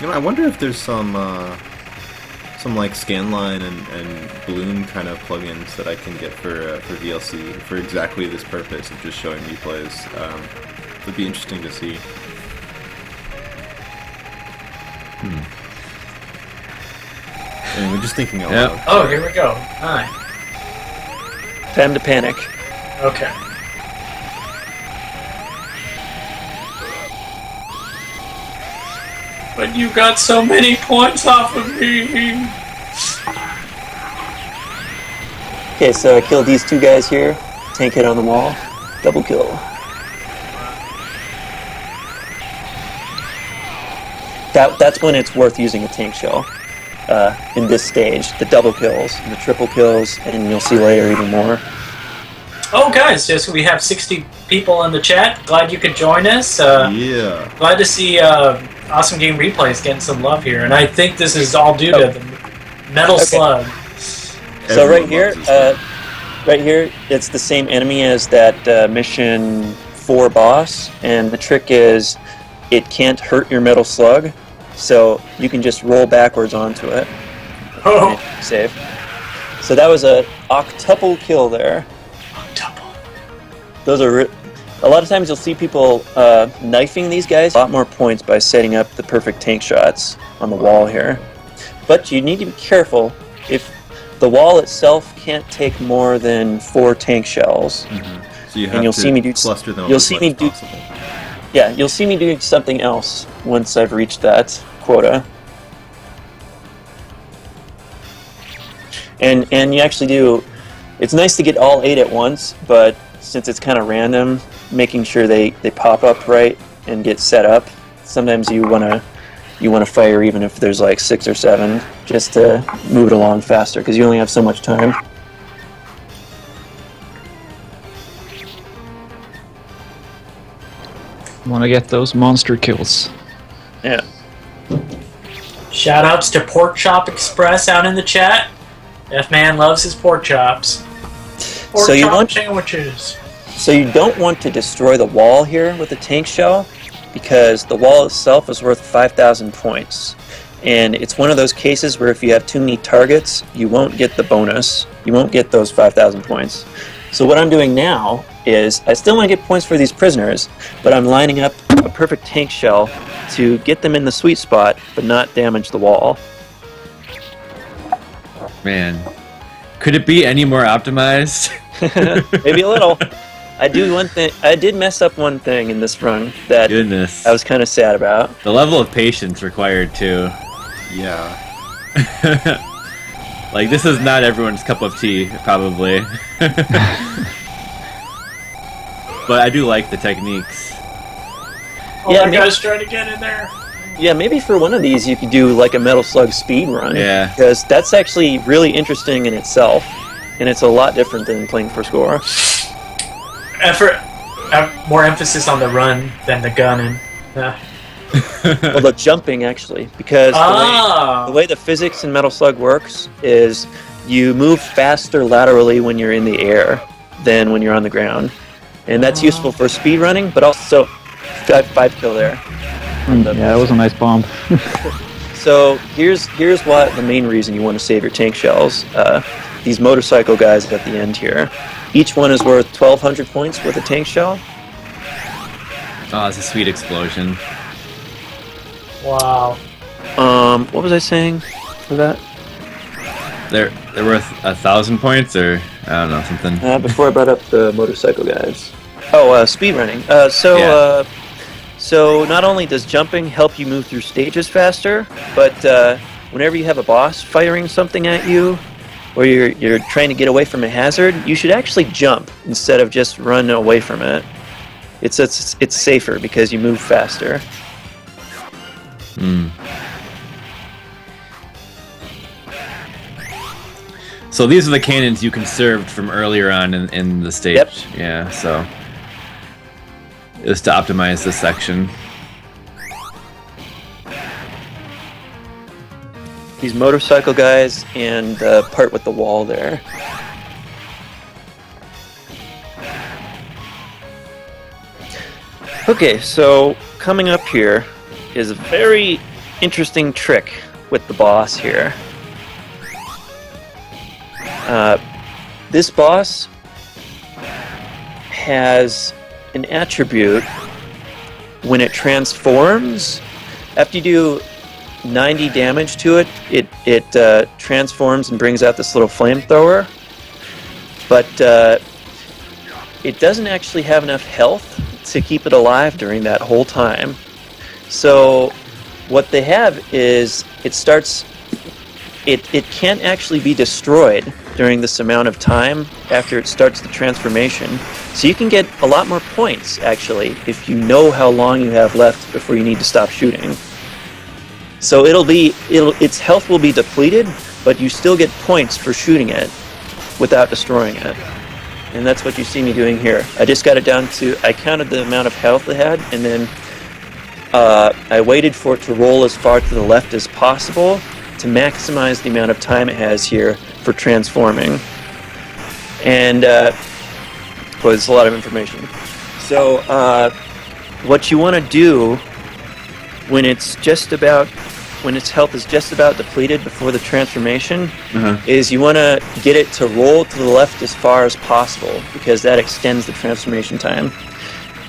I wonder if there's some like scanline and balloon kind of plugins that I can get for VLC for exactly this purpose of just showing replays. It'd be interesting to see. Anyway, just thinking out loud. Oh, here we go. Hi. Time to panic. Okay. But you got so many points off of me. Okay, so I killed these two guys here. Tank hit on the wall. Double kill. That's when it's worth using a tank shell. In this stage, the double kills and the triple kills, and you'll see later even more. Oh, guys, yes, we have 60 people in the chat. Glad you could join us. Yeah. Glad to see Awesome Game Replays getting some love here, and I think this is all due to the Metal Slug. So right here, it's the same enemy as that mission 4 boss, and the trick is it can't hurt your Metal Slug, so you can just roll backwards onto it. Oh. Save. So that was a octuple kill there. Octuple. Those are a lot of times you'll see people knifing these guys. A lot more points by setting up the perfect tank shots on the wall here. But you need to be careful. If the wall itself can't take more than 4 tank shells, so you have to cluster them as much as possible. Yeah, you'll see me doing something else once I've reached that quota. And you actually do. It's nice to get all 8 at once, but since it's kind of random, making sure they pop up right and get set up. Sometimes you wanna fire even if there's like 6 or 7, just to move it along faster because you only have so much time. Want to get those monster kills. Yeah. Shoutouts to Pork Chop Express out in the chat. F-Man loves his pork chops. Pork chop sandwiches. So you don't want to destroy the wall here with the tank shell, because the wall itself is worth 5,000 points. And it's one of those cases where if you have too many targets, you won't get the bonus. You won't get those 5,000 points. So what I'm doing now is, I still want to get points for these prisoners, but I'm lining up a perfect tank shell to get them in the sweet spot, but not damage the wall. Man, could it be any more optimized? Maybe a little. I did mess up one thing in this run that Goodness. I was kind of sad about. The level of patience required too. Yeah. Like, this is not everyone's cup of tea, probably. But I do like the techniques. Oh, yeah, that guy's trying to get in there. Yeah, maybe for one of these you could do like a Metal Slug speed run. Yeah. Because that's actually really interesting in itself, and it's a lot different than playing for score. More emphasis on the run than the gunning. Well, the jumping actually, because the way the physics in Metal Slug works is you move faster laterally when you're in the air than when you're on the ground, and that's useful for speed running, but also 5 kill there. Yeah, that was a nice bomb. So here's what the main reason you want to save your tank shells. These motorcycle guys at the end here, each one is worth 1,200 points with a tank shell. Oh, it's a sweet explosion. Wow. What was I saying for that? They're worth 1,000 points, or I don't know, something. Before I brought up the motorcycle guys. Oh, speedrunning. So not only does jumping help you move through stages faster, but whenever you have a boss firing something at you, or you're trying to get away from a hazard, you should actually jump instead of just run away from it. It's safer because you move faster. So these are the cannons you conserved from earlier on in the stage. Yep. Yeah, so just to optimize this section. These motorcycle guys and the part with the wall there. Okay, so coming up here is a very interesting trick with the boss here. This boss has an attribute when it transforms. After you do 90 damage to it, it transforms and brings out this little flamethrower. But it doesn't actually have enough health to keep it alive during that whole time. So what they have is it can't actually be destroyed during this amount of time after it starts the transformation. So you can get a lot more points actually if you know how long you have left before you need to stop shooting. So its health will be depleted, but you still get points for shooting it without destroying it. And that's what you see me doing here. I just got it down to, I counted the amount of health it had, and then I waited for it to roll as far to the left as possible to maximize the amount of time it has here for transforming. And, well, it's a lot of information. So, what you want to do when its health is just about depleted before the transformation is you want to get it to roll to the left as far as possible, because that extends the transformation time.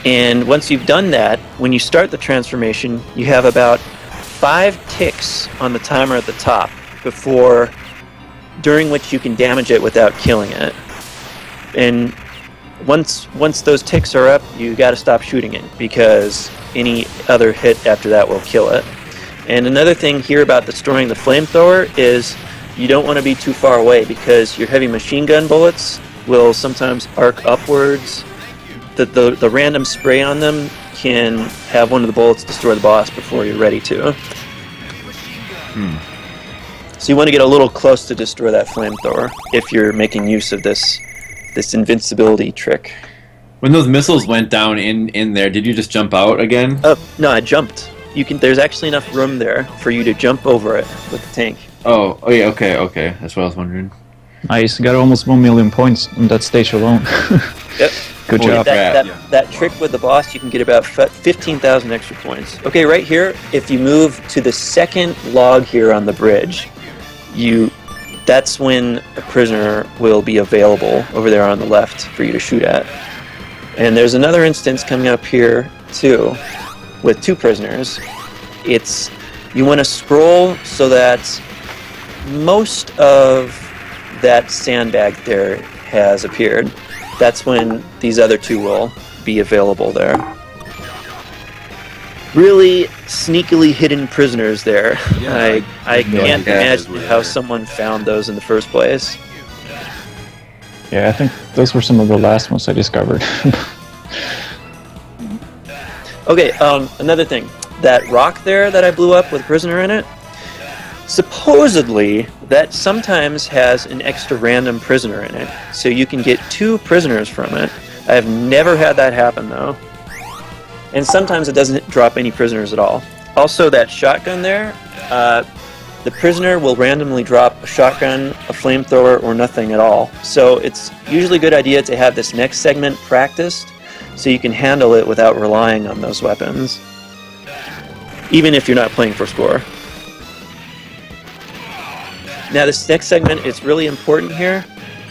And once you've done that, when you start the transformation, you have about 5 ticks on the timer at the top during which you can damage it without killing it. And once those ticks are up, you got to stop shooting it, because any other hit after that will kill it. And another thing here about destroying the flamethrower is you don't want to be too far away, because your heavy machine gun bullets will sometimes arc upwards. The random spray on them can have one of the bullets destroy the boss before you're ready to. So you want to get a little close to destroy that flamethrower if you're making use of this invincibility trick. When those missiles went down in there, did you just jump out again? No, I jumped. There's actually enough room there for you to jump over it with the tank. Oh yeah, okay. That's what I was wondering. Nice, got almost 1 million points on that stage alone. Yep. Good job. That trick with the boss, you can get about 15,000 extra points. Okay, right here, if you move to the second log here on the bridge, that's when a prisoner will be available over there on the left for you to shoot at. And there's another instance coming up here too, with 2 prisoners. You want to scroll so that most of that sandbag there has appeared. That's when these other 2 will be available there. Really sneakily hidden prisoners there. Yeah, I can't imagine were how there. someone found those in the first place. Yeah, I think those were some of the last ones I discovered. Okay, another thing. That rock there that I blew up with a prisoner in it, supposedly that sometimes has an extra random prisoner in it, so you can get 2 prisoners from it. I have never had that happen though. And sometimes it doesn't drop any prisoners at all. Also, that shotgun there, the prisoner will randomly drop a shotgun, a flamethrower, or nothing at all. So it's usually a good idea to have this next segment practiced so you can handle it without relying on those weapons, even if you're not playing for score. Now this next segment is really important here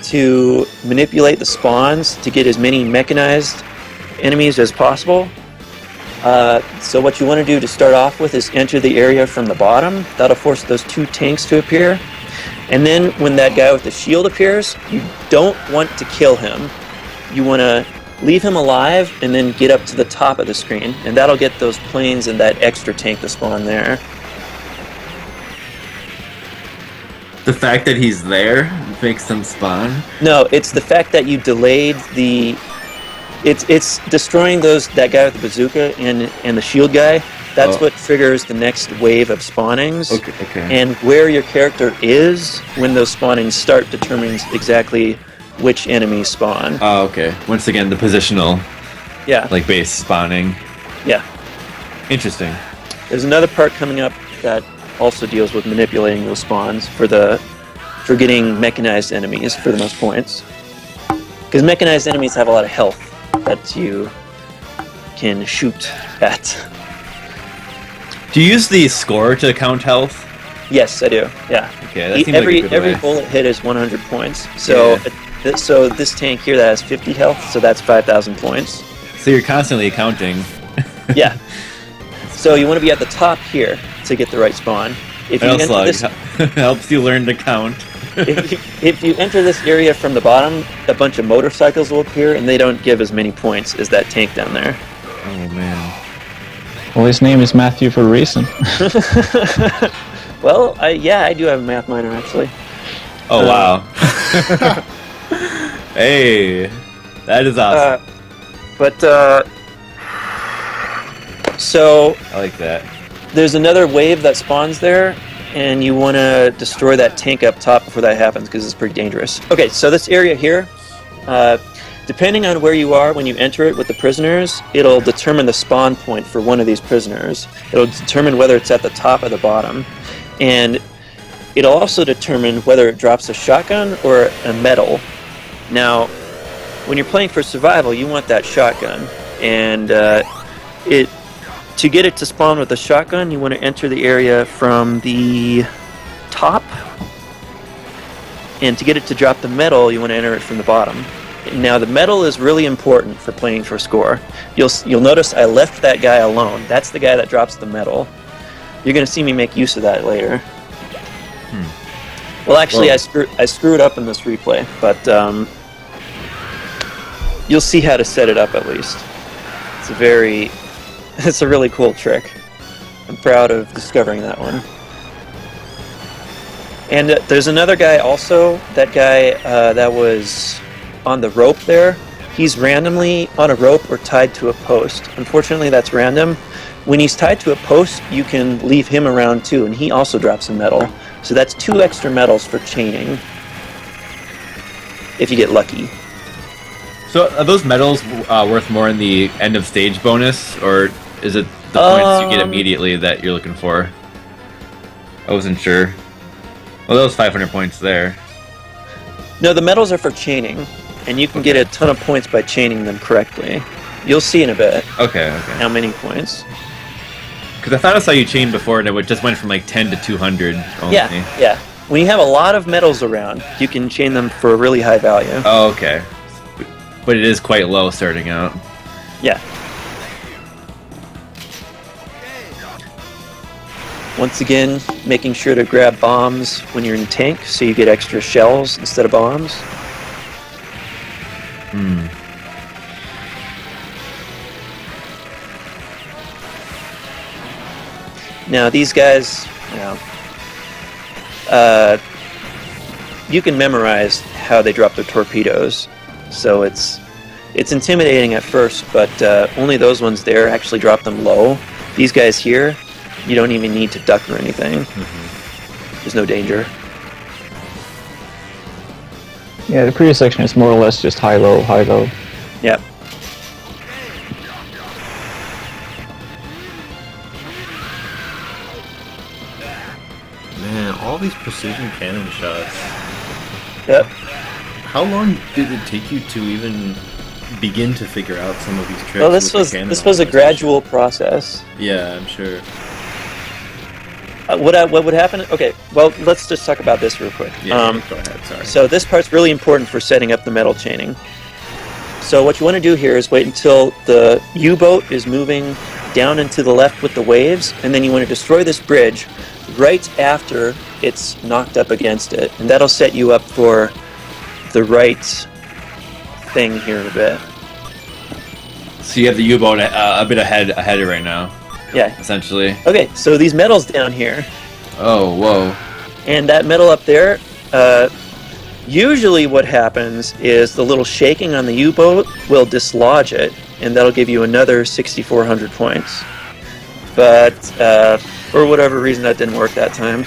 to manipulate the spawns to get as many mechanized enemies as possible. So what you want to do to start off with is enter the area from the bottom. That'll force those 2 tanks to appear. And then when that guy with the shield appears, you don't want to kill him. You want to leave him alive and then get up to the top of the screen, and that'll get those planes and that extra tank to spawn there. The fact that he's there makes them spawn? No, it's the fact that you delayed the... It's destroying that guy with the bazooka and the shield guy. That's what triggers the next wave of spawnings. Okay. And where your character is when those spawnings start determines exactly which enemies spawn. Oh, okay. Once again, the positional, Yeah. like, base spawning. Yeah. Interesting. There's another part coming up that also deals with manipulating those spawns for getting mechanized enemies for the most points. Because mechanized enemies have a lot of health that you can shoot at. Do you use the score to count health? Yes, I do. Yeah. Okay, that seems like a good every way. bullet hit is 100 points. So so this tank here that has 50 health, so that's 5,000 points. So you're constantly counting. Yeah. So you want to be at the top here to get the right spawn. If you Metal enter Slug this, helps you learn to count. if you enter this area from the bottom, a bunch of motorcycles will appear, and they don't give as many points as that tank down there. Oh man. Well, his name is MathU for a reason. Well, I do have a math minor actually. Oh wow. Hey, that is awesome. So I like that. there's another wave that spawns there, and you want to destroy that tank up top before that happens because it's pretty dangerous. Okay, so this area here, depending on where you are when you enter it with the prisoners, it'll determine the spawn point for one of these prisoners. It'll determine whether it's at the top or the bottom, and it'll also determine whether it drops a shotgun or a medal. Now, when you're playing for survival, you want that shotgun, and to get it to spawn with the shotgun, you want to enter the area from the top, and to get it to drop the medal, you want to enter it from the bottom. Now, the medal is really important for playing for score. You'll notice I left that guy alone. That's the guy that drops the medal. You're going to see me make use of that later. Well, actually, I screwed up in this replay, but you'll see how to set it up at least. It's a really cool trick. I'm proud of discovering that one. And there's another guy also. That guy that was on the rope there. He's randomly on a rope or tied to a post. Unfortunately, that's random. When he's tied to a post, you can leave him around too, and he also drops a medal. So that's 2 extra medals for chaining, if you get lucky. So are those medals worth more in the end of stage bonus, or is it the points you get immediately that you're looking for? I wasn't sure. Well, those 500 points there. No, the medals are for chaining, and you can get a ton of points by chaining them correctly. You'll see in a bit Okay. how many points. Because I thought I saw you chain before, and it just went from like 10 to 200 only. Yeah. When you have a lot of medals around, you can chain them for a really high value. Oh, okay. But it is quite low starting out. Yeah. Once again, making sure to grab bombs when you're in tank, so you get extra shells instead of bombs. Now these guys, you can memorize how they drop their torpedoes, so it's intimidating at first, but only those ones there actually drop them low. These guys here, you don't even need to duck or anything. There's no danger. Yeah, the previous section is more or less just high-low, high-low. Yep. Man, all these precision cannon shots. Yep. How long did it take you to even begin to figure out some of these tricks? Well, with the cannon this was a optimization? gradual process. Yeah, I'm sure. What would happen? Okay, well, let's just talk about this real quick. Yeah, go ahead. Sorry. So this part's really important for setting up the metal chaining. So what you want to do here is wait until the U-boat is moving down and to the left with the waves, and then you want to destroy this bridge right after it's knocked up against it, and that'll set you up for the right thing here in a bit. So you have the U-boat a bit ahead of right now, Yeah. essentially. Okay, so these metals down here, Oh, whoa. and that metal up there, usually what happens is the little shaking on the U-boat will dislodge it, and that'll give you another 6,400 points. But for whatever reason that didn't work that time.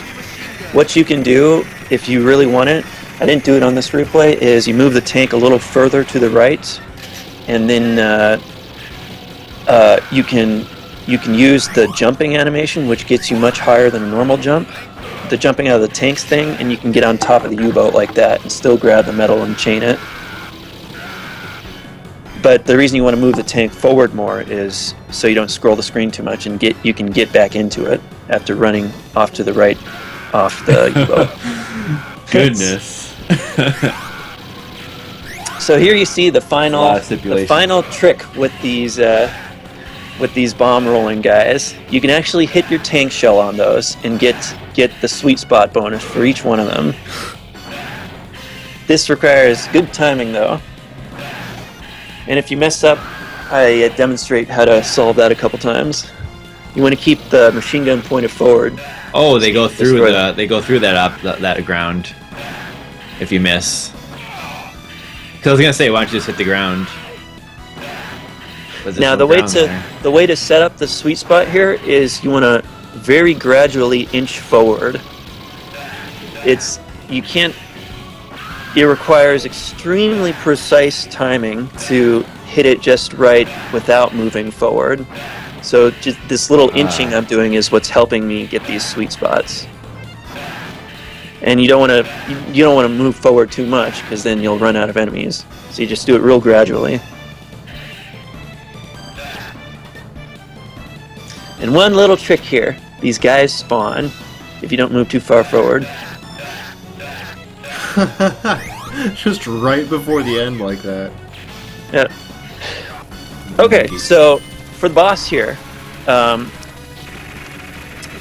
What you can do, if you really want it, I didn't do it on this replay, is you move the tank a little further to the right, and then you can use the jumping animation, which gets you much higher than a normal jump. The jumping out of the tanks thing, and you can get on top of the U-boat like that and still grab the metal and chain it. But the reason you want to move the tank forward more is so you don't scroll the screen too much, and you can get back into it after running off to the right off the U-boat. Goodness. So here you see the final trick with these bomb rolling guys. You can actually hit your tank shell on those and get the sweet spot bonus for each one of them. This requires good timing though. And if you mess up, I demonstrate how to solve that a couple times. You want to keep the machine gun pointed forward. Oh, they go through that ground. If you miss. Because I was gonna say, why don't you just hit the ground? Now the way to set up the sweet spot here is you want to very gradually inch forward. It requires extremely precise timing to hit it just right without moving forward. So just this little inching I'm doing is what's helping me get these sweet spots. And you don't want to move forward too much because then you'll run out of enemies. So you just do it real gradually. And one little trick here, these guys spawn if you don't move too far forward. Just right before the end like that. Yeah. Okay, so for the boss here,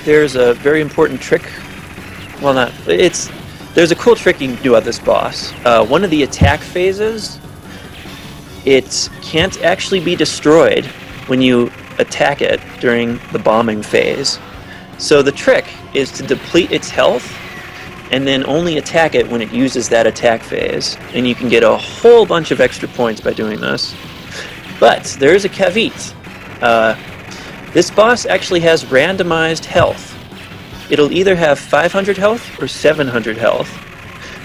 there's a very important trick. Well, there's a cool trick you can do on this boss. One of the attack phases, it can't actually be destroyed when you attack it during the bombing phase. So the trick is to deplete its health and then only attack it when it uses that attack phase. And you can get a whole bunch of extra points by doing this. But there is a caveat. This boss actually has randomized health. It'll either have 500 health or 700 health.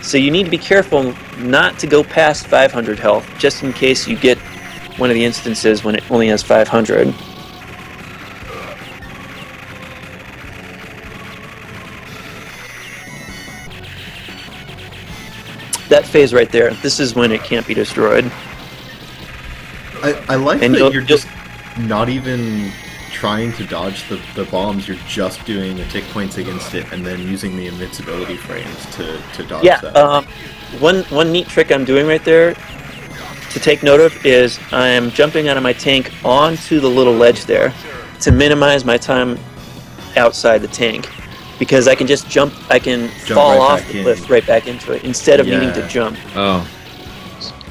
So you need to be careful not to go past 500 health, just in case you get one of the instances when it only has 500. That phase right there, this is when it can't be destroyed. I like that you're just not even trying to dodge the bombs, you're just doing the tick points against it and then using the invincibility frames to dodge that. One neat trick I'm doing right there to take note of is I'm jumping out of my tank onto the little ledge there to minimize my time outside the tank. Because I can just jump fall off the cliff right back into it instead of needing to jump. Oh.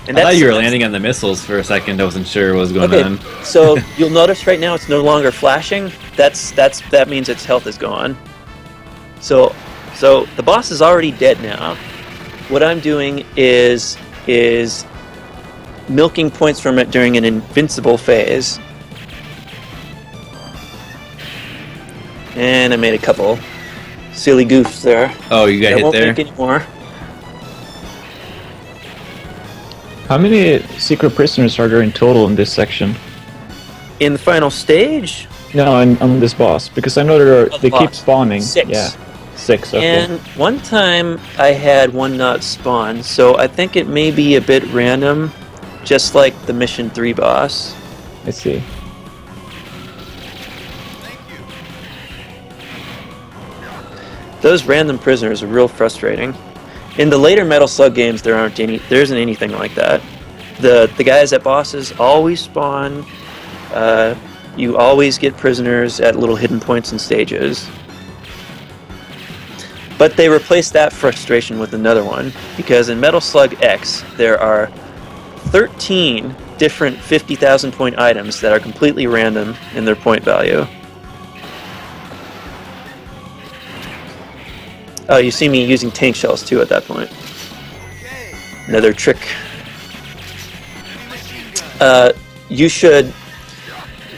And I thought you were landing on the missiles for a second. I wasn't sure what was going on. So you'll notice right now it's no longer flashing. That means its health is gone. So the boss is already dead now. What I'm doing is milking points from it during an invincible phase. And I made a couple silly goofs there. Oh, you got hit there? I won't make any more. How many secret prisoners are there in total in this section? In the final stage? No, on this boss, because I know they keep spawning. 6. Yeah, 6. Okay. And one time I had one not spawn, so I think it may be a bit random, just like the Mission 3 boss. I see. Those random prisoners are real frustrating. In the later Metal Slug games, there isn't anything like that. The guys at bosses always spawn You always get prisoners at little hidden points and stages. But they replaced that frustration with another one, because in Metal Slug X, there are 13 different 50,000 point items that are completely random in their point value. Oh, you see me using tank shells too at that point. Another trick. You should...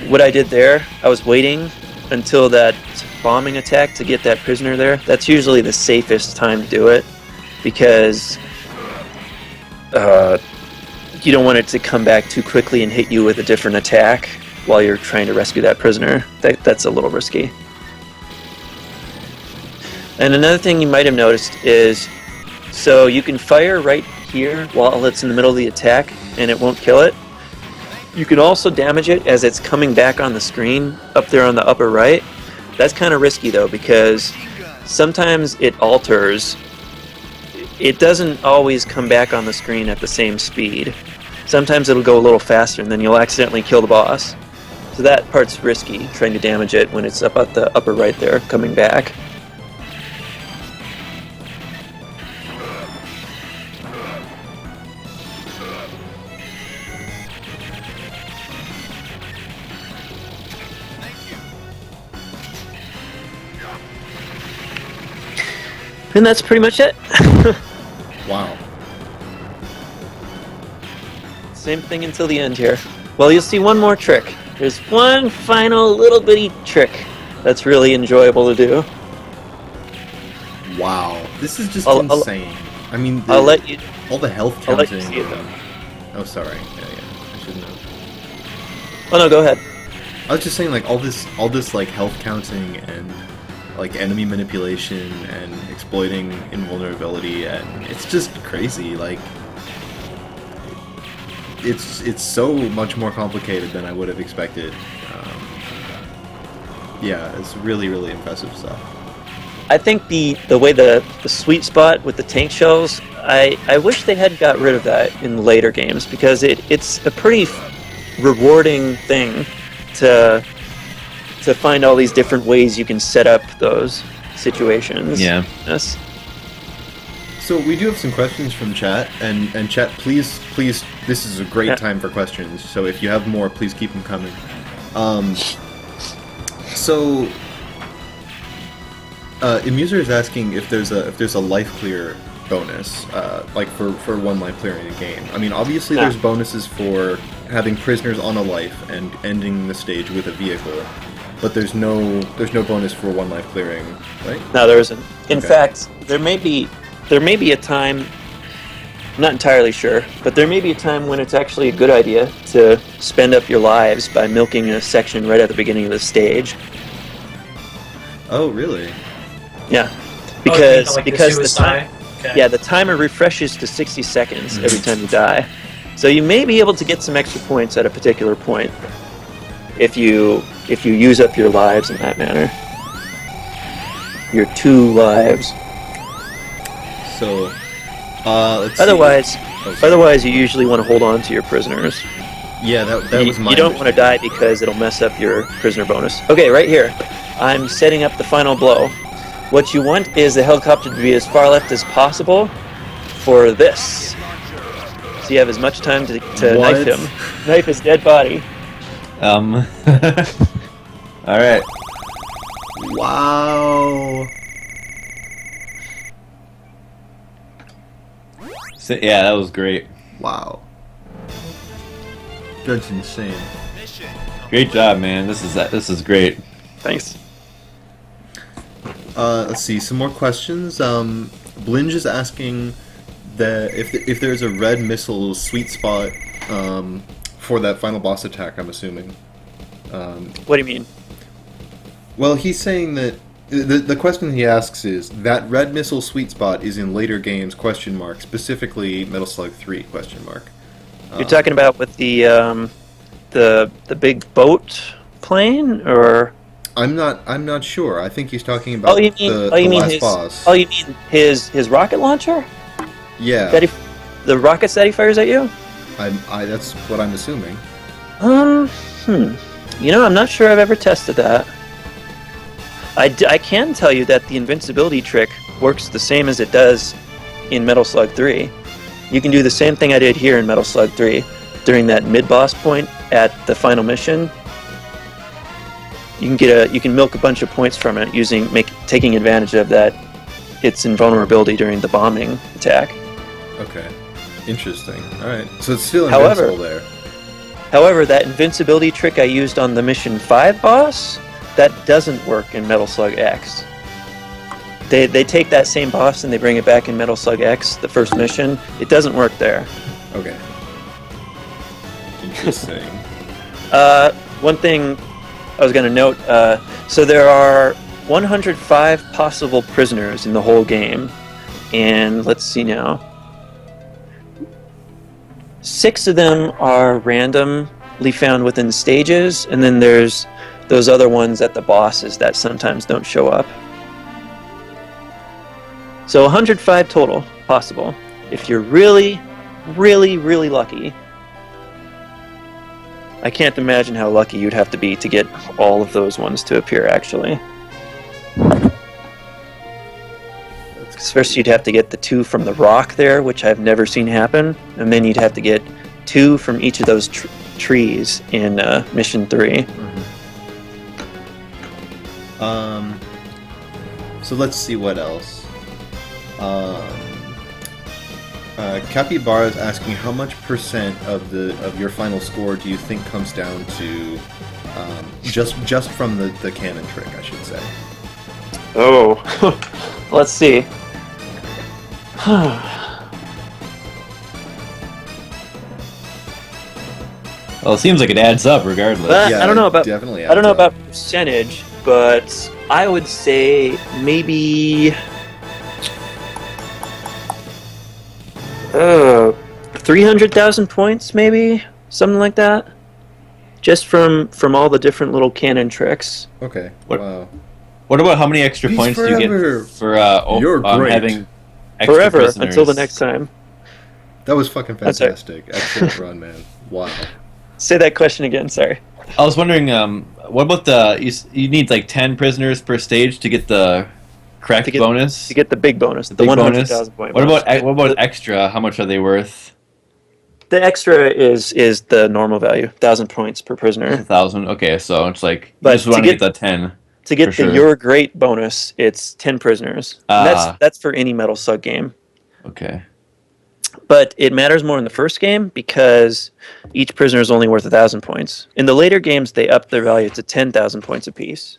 What I did there, I was waiting until that bombing attack to get that prisoner there. That's usually the safest time to do it, because you don't want it to come back too quickly and hit you with a different attack while you're trying to rescue that prisoner. That's a little risky. And another thing you might have noticed is, so you can fire right here while it's in the middle of the attack and it won't kill it. You can also damage it as it's coming back on the screen up there on the upper right. That's kind of risky though, because sometimes it alters. It doesn't always come back on the screen at the same speed. Sometimes it'll go a little faster and then you'll accidentally kill the boss. So that part's risky, trying to damage it when it's up at the upper right there, coming back. And that's pretty much it. Wow. Same thing until the end here. Well, you'll see one more trick. There's one final little bitty trick that's really enjoyable to do. Wow. This is just I'll- insane. I mean, I'll let you. all the health I'll let counting. you see it though. Oh, sorry. Yeah. I shouldn't have. Oh no, go ahead. I was just saying, like, all this like health counting and like enemy manipulation and exploiting invulnerability, and it's just crazy. Like, it's so much more complicated than I would have expected. Yeah, it's really, really impressive stuff. I think the way the sweet spot with the tank shells, I wish they had got rid of that in later games, because it's a pretty rewarding thing to find all these different ways you can set up those situations. Yeah. Yes. So we do have some questions from chat, and chat, please, this is a great Yeah. time for questions. So if you have more, please keep them coming. So Imuser is asking if there's a life clear bonus, like for one life clearing a game. I mean, obviously Yeah. there's bonuses for having prisoners on a life and ending the stage with a vehicle, but there's no bonus for one life clearing, right? No, there isn't. In Okay. fact, there may be a time, I'm not entirely sure, but there may be a time when it's actually a good idea to spend up your lives by milking a section right at the beginning of the stage. Oh, really? Yeah. Oh, Because like because the suicide? time Okay. yeah, the timer refreshes to 60 seconds every time you die. So you may be able to get some extra points at a particular point if you use up your lives in that manner. Your 2 lives. So, let's see. Otherwise, Oh, sorry. otherwise you usually want to hold on to your prisoners. Yeah, that was my. You don't want to die because it'll mess up your prisoner bonus. Okay, right here. I'm setting up the final blow. What you want is the helicopter to be as far left as possible for this. So you have as much time to What? knife him. Knife his dead body. All right. Wow. So, yeah, that was great. Wow. That's insane. Great job, man. This is great. Thanks. Let's see, some more questions. Blinge is asking that if there's a red missile sweet spot for that final boss attack, I'm assuming. What do you mean? Well, he's saying that the question he asks is that red missile sweet spot is in later games, question mark, specifically Metal Slug 3, question mark. You're talking about with the big boat plane, or I'm not sure. I think he's talking about you mean last his boss. you mean his rocket launcher? Yeah, The rockets that he fires at you? I that's what I'm assuming. I'm not sure I've ever tested that. I can tell you that the invincibility trick works the same as it does in Metal Slug 3. You can do the same thing I did here in Metal Slug 3. During that mid-boss point at the final mission, you can milk a bunch of points from it taking advantage of that its invulnerability during the bombing attack. Okay. Interesting. Alright. So it's still However- invincible there. However, that invincibility trick I used on the Mission 5 boss, that doesn't work in Metal Slug X. They take that same boss and they bring it back in Metal Slug X, the first mission. It doesn't work there. Okay. Interesting. One thing I was going to note, so there are 105 possible prisoners in the whole game. And let's see now. 6 of them are randomly found within stages, and then there's those other ones at the bosses that sometimes don't show up. So 105 total possible, if you're really, really, really lucky. I can't imagine how lucky you'd have to be to get all of those ones to appear, actually. First, you'd have to get the 2 from the rock there, which I've never seen happen, and then you'd have to get 2 from each of those trees in Mission 3. So let's see what else. Capybara is asking how much percent of your final score do you think comes down to just from the cannon trick, I should say. Oh, let's see. Well, it seems like it adds up regardless. Yeah, I don't know about definitely I don't know adds up. about percentage, but I would say maybe 300,000 points, maybe something like that. Just from all the different little cannon tricks. Okay. What- Wow. What about how many extra Peace points do you forever. get for You're great. having extra Forever prisoners? until the next time. That was fucking That's right. fantastic. Excellent run, man. Wow. Say that question again. Sorry. I was wondering, what about you need like 10 prisoners per stage to get the correct bonus? To get the big bonus, the big 100,000 point What bonus. about extra? How much are they worth? The extra is the normal value, 1,000 points per prisoner. 1,000. Okay, so it's like you But just to want to get- get the 10. To get For the sure. You're Great bonus, it's 10 prisoners. And that's for any Metal Slug game. Okay. But it matters more in the first game because each prisoner is only worth 1,000 points. In the later games, they up their value to 10,000 points apiece.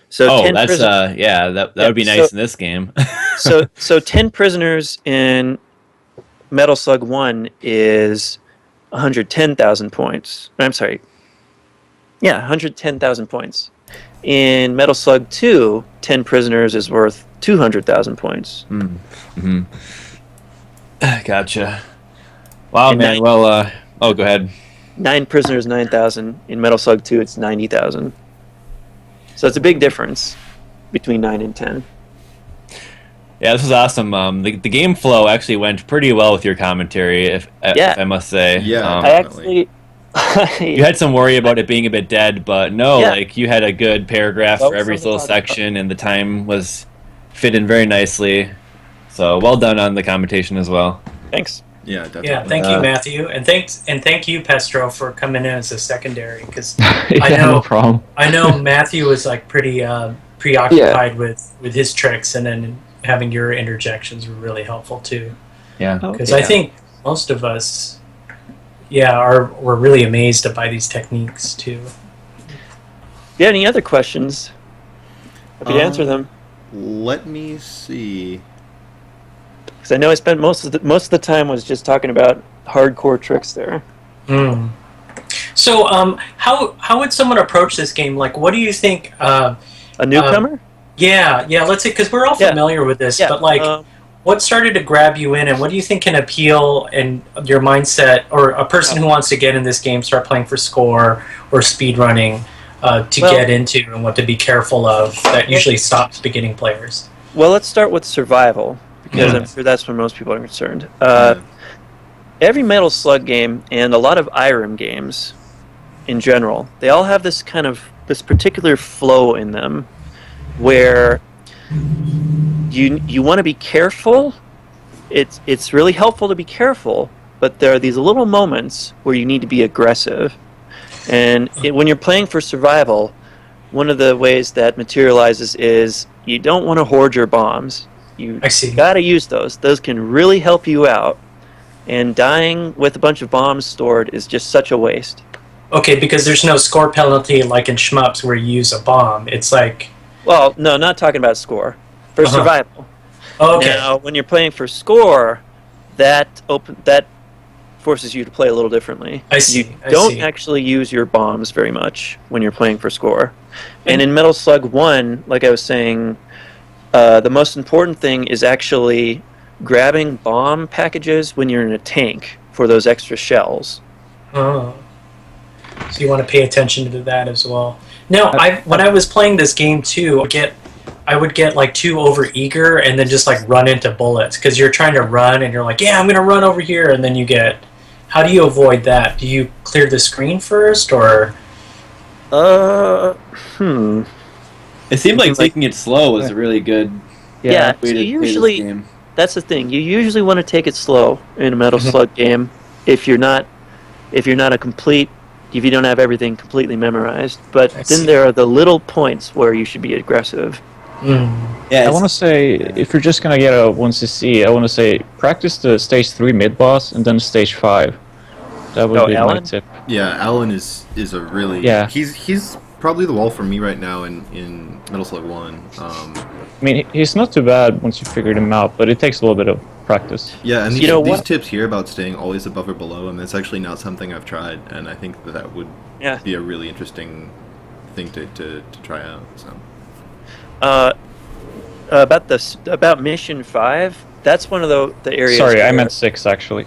So Oh, 10 that's prisoners. yeah. That Yeah, would be nice in this game. So 10 prisoners in Metal Slug 1 is 110,000 points. I'm sorry. Yeah, 110,000 points. In Metal Slug 2, 10 prisoners is worth 200,000 points. Mm-hmm. Gotcha. Wow, And man. Well, oh, go ahead. 9 prisoners, 9,000. In Metal Slug 2, it's 90,000. So it's a big difference between 9 and 10. Yeah, this was awesome. The game flow actually went pretty well with your commentary, if I must say. Yeah, I actually... You had some worry about it being a bit dead, but no, Yeah. like you had a good paragraph Well, for every something little about- section, and the time was fit in very nicely. So well done on the commentation as well. Thanks. Yeah, definitely. Yeah, thank you, Matthew, and thank you, Pestro, for coming in as a secondary because Yeah, know. no problem. I know Matthew was like pretty preoccupied with his tricks, and then having your interjections were really helpful too. Yeah. Because I think most of us, we're really amazed by these techniques too. If you have any other questions, happy to answer them. Let me see. Because I know I spent most of the time was just talking about hardcore tricks there. Mm. So, how would someone approach this game? Like, what do you think? A newcomer? Yeah. Let's say because we're all familiar with this, but like, what started to grab you in, and what do you think can appeal in your mindset, or a person who wants to get in this game, start playing for score or speed running to get into, and what to be careful of that usually stops beginning players? Well, let's start with survival, because I'm sure that's where most people are concerned. Every Metal Slug game, and a lot of IREM games, in general, they all have this particular flow in them, where you want to be careful. It's really helpful to be careful, but there are these little moments where you need to be aggressive. And when you're playing for survival, one of the ways that materializes is you don't want to hoard your bombs. You got to use those. Those can really help you out. And dying with a bunch of bombs stored is just such a waste. Okay, because there's no score penalty like in shmups where you use a bomb. It's like... Well, no, not talking about score. For survival. Oh, okay. Now, when you're playing for score, that forces you to play a little differently. I see. You don't actually use your bombs very much when you're playing for score. And in Metal Slug 1, like I was saying, the most important thing is actually grabbing bomb packages when you're in a tank for those extra shells. Oh. So you want to pay attention to that as well. No, when I was playing this game too, I would get like too over eager and then just like run into bullets because you're trying to run and you're like, yeah, I'm gonna run over here, and then you get. How do you avoid that? Do you clear the screen first, or? It seemed like taking it slow was a really good. Yeah, way so to usually play this game. that's the thing. You usually want to take it slow in a Metal Slug game if you don't have everything completely memorized. But then there are the little points where you should be aggressive. Yeah, I want to say, if you're just going to get a 1cc, I want to say practice the stage 3 mid-boss and then stage 5. That would be my tip. Yeah, Alan is a really... Yeah. He's probably the wall for me right now in Metal Slug 1. I mean, he's not too bad once you figured him out, but it takes a little bit of practice. Yeah, and these tips here about staying always above or below, and that's actually not something I've tried, and I think that would be a really interesting thing to try out. So. About Mission 5, that's one of the areas... Sorry, I meant 6, actually.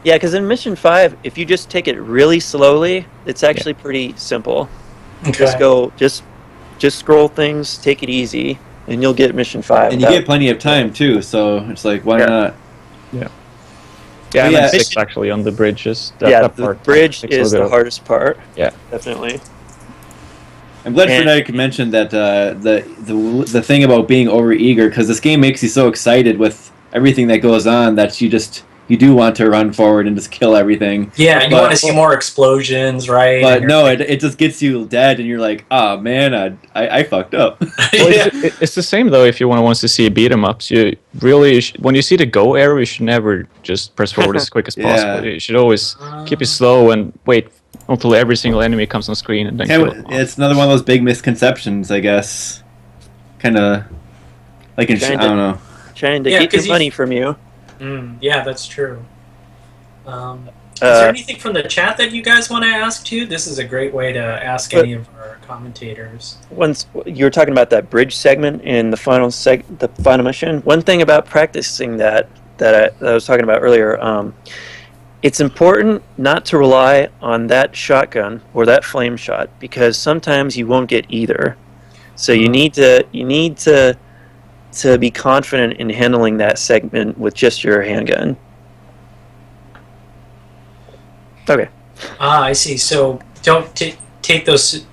Yeah, because in Mission 5, if you just take it really slowly, it's actually pretty simple. Okay. Just scroll things, take it easy, and you'll get Mission 5. And you get plenty of time, too, so it's like, why not? Yeah, I meant 6, actually, on the bridges. That the part bridge is the hardest part. Yeah. Definitely. I'm glad Fnatic mentioned that the thing about being overeager, because this game makes you so excited with everything that goes on that you do want to run forward and just kill everything. Yeah, you want to see more explosions, right? But no, it just gets you dead, and you're like, oh man, I fucked up. Well, it's the same though. If you want to see beat 'em ups, you really when you see the go arrow, you should never just press forward as quick as possible. You should always keep it slow and wait until every single enemy comes on screen and then kill them. It's another one of those big misconceptions, I guess. Kind of like I don't know. Trying to get your money from you. Yeah, that's true. Is there anything from the chat that you guys want to ask too? This is a great way to ask any of our commentators. Once you were talking about that bridge segment in the final mission. One thing about practicing that I was talking about earlier, it's important not to rely on that shotgun or that flame shot because sometimes you won't get either. So you need to be confident in handling that segment with just your handgun. Okay. I see. So don't take those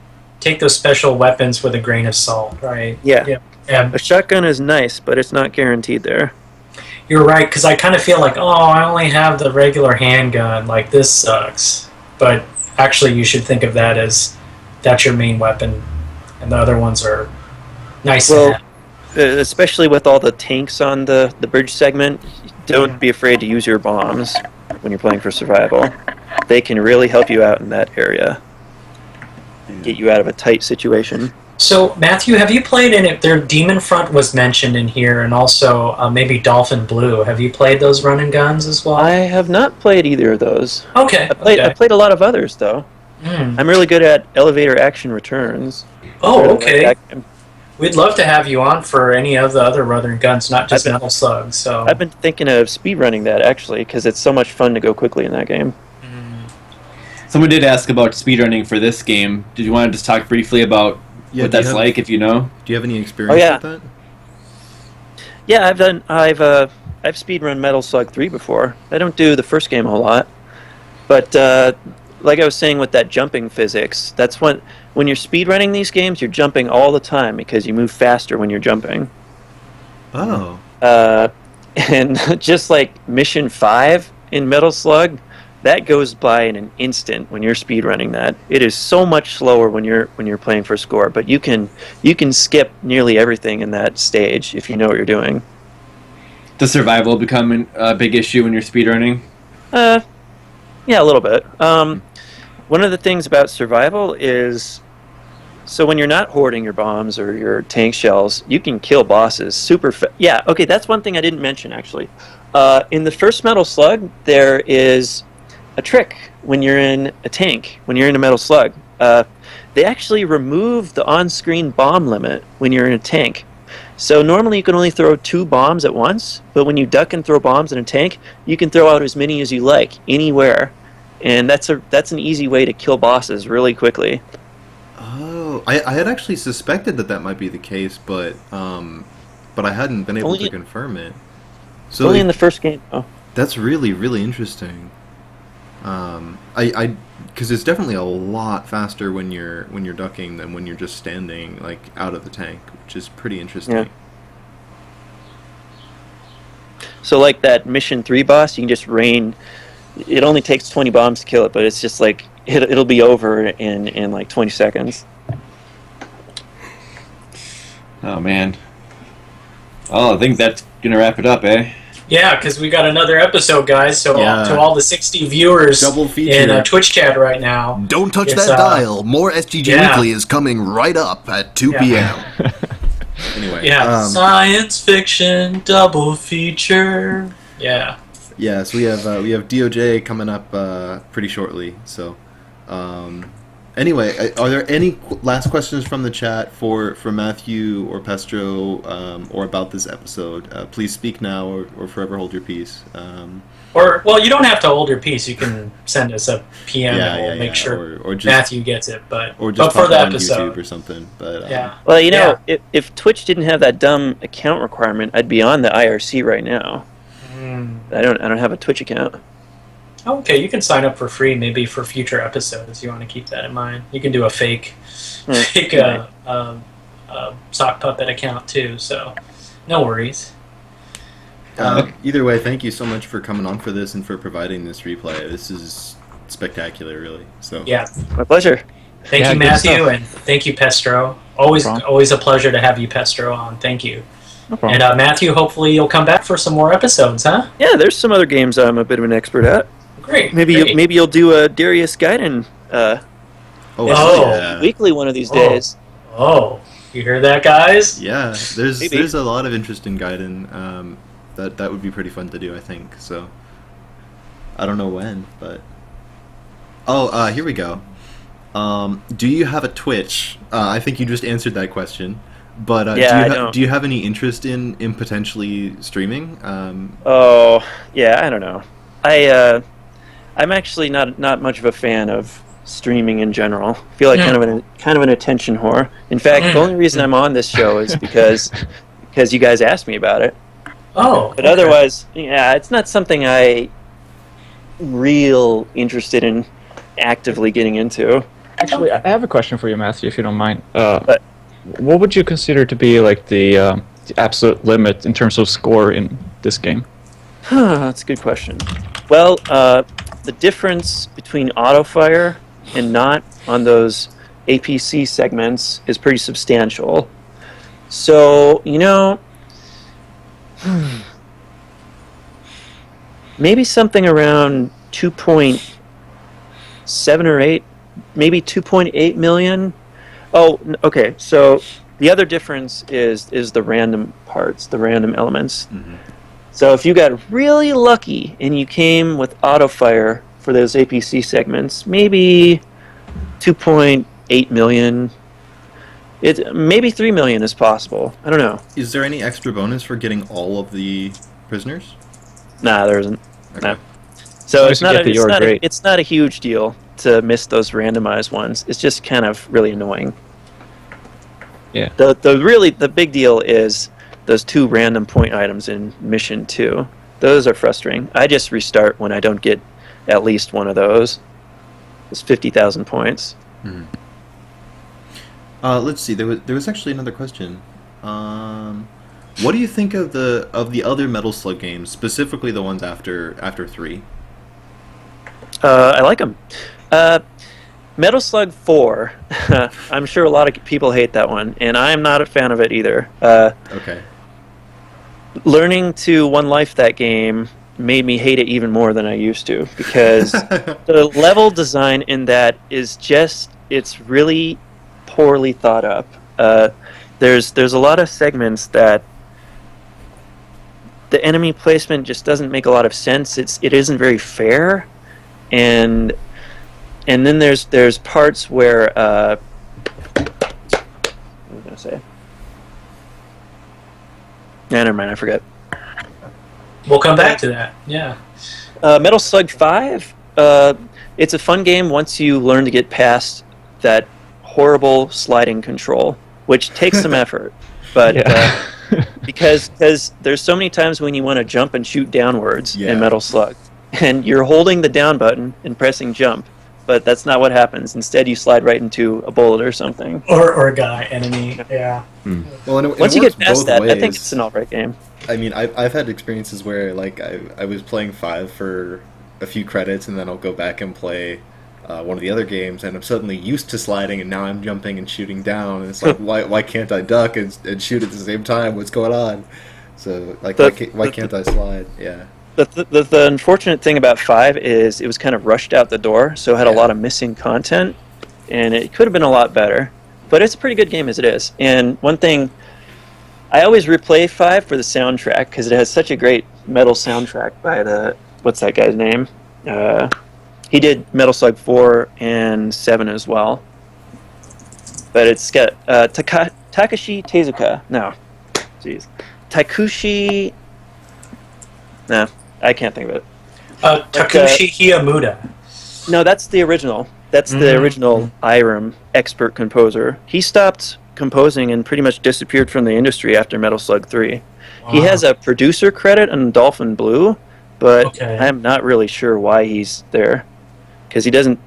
special weapons with a grain of salt, right? Yeah. A shotgun is nice, but it's not guaranteed there. You're right, because I kind of feel like, I only have the regular handgun. Like, this sucks. But actually, you should think of that as that's your main weapon, and the other ones are nice to have. Especially with all the tanks on the bridge segment, don't be afraid to use your bombs when you're playing for survival. They can really help you out in that area. Get you out of a tight situation. So, MathU, have you played in it? Their Demon Front was mentioned in here, and also maybe Dolphin Blue. Have you played those run and guns as well? I have not played either of those. Okay. I played a lot of others, though. I'm really good at elevator action returns. Oh, okay. We'd love to have you on for any of the other run and guns, not just Metal Slug. So I've been thinking of speedrunning that, actually, because it's so much fun to go quickly in that game. Someone did ask about speedrunning for this game. Did you want to just talk briefly about what that's like, if you know? Do you have any experience with that? Yeah, I've speedrun Metal Slug 3 before. I don't do the first game a whole lot, but like I was saying with that jumping physics, that's when you're speedrunning these games, you're jumping all the time because you move faster when you're jumping. Oh. And just like Mission 5 in Metal Slug, that goes by in an instant when you're speedrunning that. It is so much slower when you're playing for score, but you can skip nearly everything in that stage if you know what you're doing. Does survival become a big issue when you're speedrunning? Yeah, a little bit. One of the things about survival is, so when you're not hoarding your bombs or your tank shells, you can kill bosses super fast. Yeah, okay, that's one thing I didn't mention, actually. In the first Metal Slug, there is a trick when you're in a tank, when you're in a Metal Slug. They actually remove the on-screen bomb limit when you're in a tank. So normally you can only throw 2 bombs at once, but when you duck and throw bombs in a tank, you can throw out as many as you like, anywhere. And that's an easy way to kill bosses really quickly. Oh, I had actually suspected that might be the case, but I hadn't been able to confirm it. So only in the first game. Oh. That's really, really interesting. Because it's definitely a lot faster when you're ducking than when you're just standing like out of the tank, which is pretty interesting. Yeah. So like that Mission 3 boss, you can just rain. It only takes 20 bombs to kill it, but it's just like it'll be over in like 20 seconds. Oh man. Oh, I think that's gonna wrap it up, eh? Yeah, because we got another episode, guys. So to all the 60 viewers Double feature in Twitch chat right now, don't touch that dial. More STG Weekly is coming right up at 2 p.m. Anyway, science fiction double feature. Yeah. Yeah, so we have DOJ coming up pretty shortly. So, anyway, are there any last questions from the chat for MathU or Pestro or about this episode? Please speak now or forever hold your peace. Well, you don't have to hold your peace. You can send us a PM and we'll make sure or just, Matthew gets it. But for the on episode YouTube or something. But well, if Twitch didn't have that dumb account requirement, I'd be on the IRC right now. I don't have a Twitch account. Okay, you can sign up for free, maybe for future episodes. You want to keep that in mind. You can do a fake sock puppet account too. So, no worries. Either way, thank you so much for coming on for this and for providing this replay. This is spectacular, really. So yeah, my pleasure. Thank you, Matthew, and thank you, Pestro. Always a pleasure to have you, Pestro, on. Thank you. No problem. And Matthew, hopefully you'll come back for some more episodes, huh? Yeah, there's some other games I'm a bit of an expert at. Great. Maybe you'll do a Darius Gaiden weekly one of these days. Oh, you hear that, guys? Yeah, there's a lot of interest in Gaiden. That would be pretty fun to do, I think. So I don't know when, but here we go. Do you have a Twitch? I think you just answered that question. But do you have any interest in potentially streaming? I don't know. I'm actually not much of a fan of streaming in general. I feel like kind of an attention whore. In fact, the only reason I'm on this show is because you guys asked me about it. Oh. But otherwise, it's not something I real interested in actively getting into. Actually, I have a question for you, Matthew, if you don't mind. What would you consider to be like the absolute limit in terms of score in this game? That's a good question. Well, the difference between auto-fire and not on those APC segments is pretty substantial. So, maybe something around 2.7 or 8, maybe 2.8 million. Oh, okay. So the other difference is the random parts, the random elements. Mm-hmm. So if you got really lucky and you came with auto fire for those APC segments, maybe 2.8 million. Maybe 3 million is possible. I don't know. Is there any extra bonus for getting all of the prisoners? Nah, there isn't. Okay. No. So it's not a huge deal to miss those randomized ones. It's just kind of really annoying. Yeah. The big deal is those 2 random point items in mission 2. Those are frustrating. I just restart when I don't get at least one of those. was 50,000 points. Let's see. There was actually another question. What do you think of the other Metal Slug games, specifically the ones after 3? I like them. Metal Slug 4, I'm sure a lot of people hate that one, and I'm not a fan of it either. Okay. Learning to One Life that game made me hate it even more than I used to, because the level design in that is just, it's really poorly thought up. There's a lot of segments that the enemy placement just doesn't make a lot of sense. It isn't very fair, and then there's parts where what was I gonna say? Yeah, never mind. I forget. We'll come back to that. Yeah. Metal Slug 5. It's a fun game once you learn to get past that horrible sliding control, which takes some effort. But because there's so many times when you want to jump and shoot downwards in Metal Slug, and you're holding the down button and pressing jump, but that's not what happens. Instead, you slide right into a bullet or something. Or a guy, enemy. Yeah. Well, and once it you get works past both that, ways. I think it's an alright game. I mean, I've had experiences where like I was playing 5 for a few credits, and then I'll go back and play one of the other games, and I'm suddenly used to sliding, and now I'm jumping and shooting down, and it's like why can't I duck and shoot at the same time? What's going on? So like why can't I slide? Yeah. The unfortunate thing about 5 is it was kind of rushed out the door, so it had a lot of missing content, and it could have been a lot better. But it's a pretty good game as it is. And one thing, I always replay 5 for the soundtrack, because it has such a great metal soundtrack by what's that guy's name? He did Metal Slug 4 and 7 as well. But it's got Takashi Tezuka. No. Jeez. Takushi... No. I can't think of it. Takushi Hiyamuda. No, that's the original. That's the original Irem expert composer. He stopped composing and pretty much disappeared from the industry after Metal Slug 3. Wow. He has a producer credit on Dolphin Blue, but I'm not really sure why he's there, because he didn't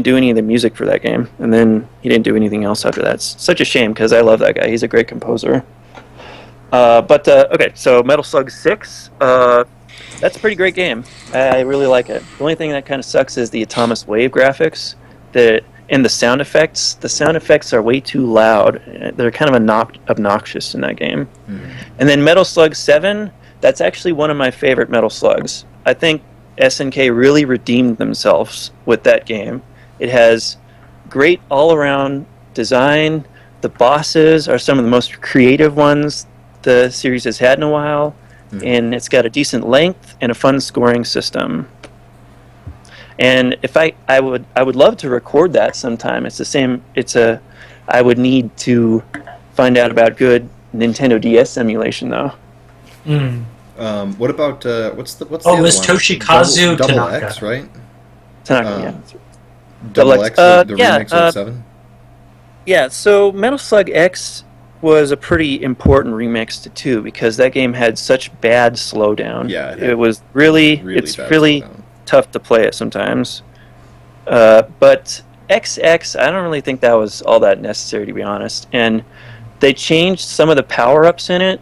do any of the music for that game, and then he didn't do anything else after that. It's such a shame, because I love that guy. He's a great composer. Okay, so Metal Slug 6. That's a pretty great game. I really like it. The only thing that kind of sucks is the Atomic Wave graphics, and the sound effects. The sound effects are way too loud. They're kind of obnoxious in that game. And then Metal Slug 7, that's actually one of my favorite Metal Slugs. I think SNK really redeemed themselves with that game. It has great all-around design. The bosses are some of the most creative ones the series has had in a while. And it's got a decent length and a fun scoring system. And if I would love to record that sometime. It's the same. I would need to find out about good Nintendo DS emulation though. What about what's the it was Toshikazu Double Tanaka. X, right? Tanaka, yeah. Double X, the remix of 7. Yeah. So Metal Slug X was a pretty important remix to 2, because that game had such bad slowdown. Yeah, it was really slowdown. Tough to play it sometimes. But XX, I don't really think that was all that necessary, to be honest. And they changed some of the power-ups in it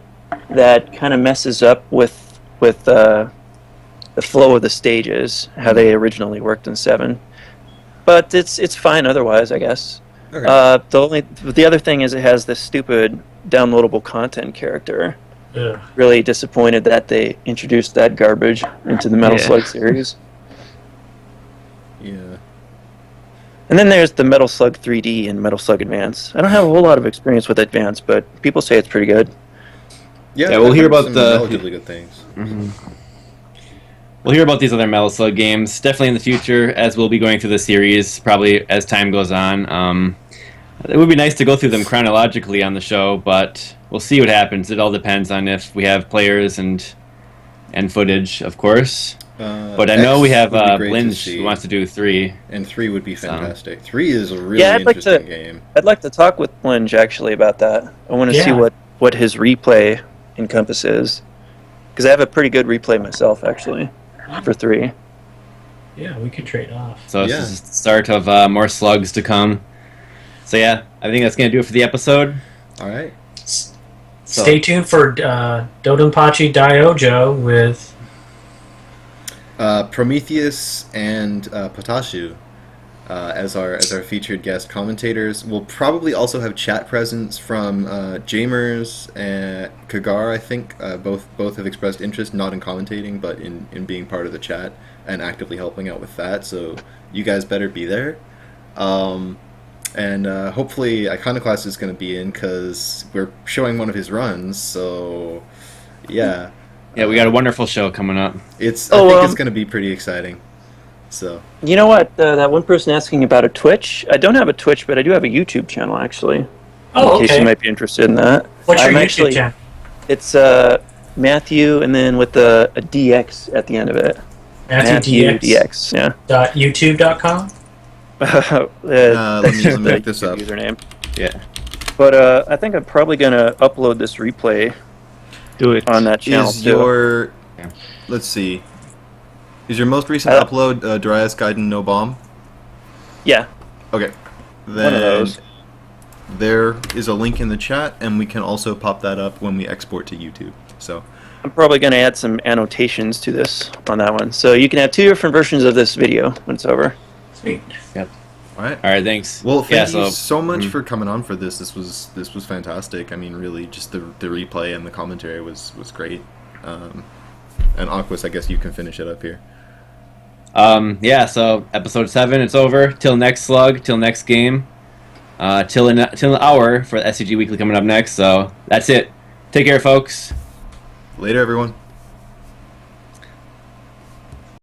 that kind of messes up with the flow of the stages, how they originally worked in 7. But it's fine otherwise, I guess. Okay. The other thing is it has this stupid downloadable content character. Yeah. Really disappointed that they introduced that garbage into the Metal Slug series. Yeah. And then there's the Metal Slug 3D and Metal Slug Advance. I don't have a whole lot of experience with Advance, but people say it's pretty good. Yeah, we'll hear about the relatively good things. We'll hear about these other Metal Slug games definitely in the future, as we'll be going through the series probably as time goes on. It would be nice to go through them chronologically on the show, but we'll see what happens. It all depends on if we have players and footage, of course. But I know we have Blinch who wants to do 3. And 3 would be fantastic. 3 is a really interesting game. I'd like to talk with Blinch actually about that. I want to see what his replay encompasses, because I have a pretty good replay myself actually for 3. Yeah, we could trade off. So it's Yeah. just the start of more slugs to come. So yeah, I think that's gonna do it for the episode. All right. So- Stay tuned for Dodonpachi Diojo with Prometheus and Potashu as our featured guest commentators. We'll probably also have chat presence from Jamers and Kagar. I think both have expressed interest, not in commentating, but in being part of the chat and actively helping out with that. So you guys better be there. And hopefully Iconoclast is going to be in because we're showing one of his runs. So yeah. Yeah, we got a wonderful show coming up. I think it's going to be pretty exciting. So You know what? That one person asking about a Twitch. I don't have a Twitch, but I do have a YouTube channel actually. Oh, in case okay. you might be interested in that. What's your I'm YouTube actually- channel? It's MathU and then with a DX at the end of it. MathU DX. Yeah. .youtube.com? let me make this up. Username. Yeah. But I think I'm probably gonna upload this replay Do it. on that channel Is too. your Yeah. let's see. Is your most recent upload Dryas Gaiden No Bomb? Yeah. Okay. Then One of those. there is a link in the chat, and we can also pop that up when we export to YouTube. So I'm probably gonna add some annotations to this on that one, so you can have 2 different versions of this video when it's over. Sweet. all right. All right, thanks. Well, thank yeah, you so much mm. for coming on for this. This was fantastic. I mean, really, just the replay and the commentary was great. And Aquas, I guess you can finish it up here. Yeah, so episode 7, it's over. Till next slug, till next game. Till an hour for the STG Weekly coming up next. So that's it. Take care, folks. Later, everyone.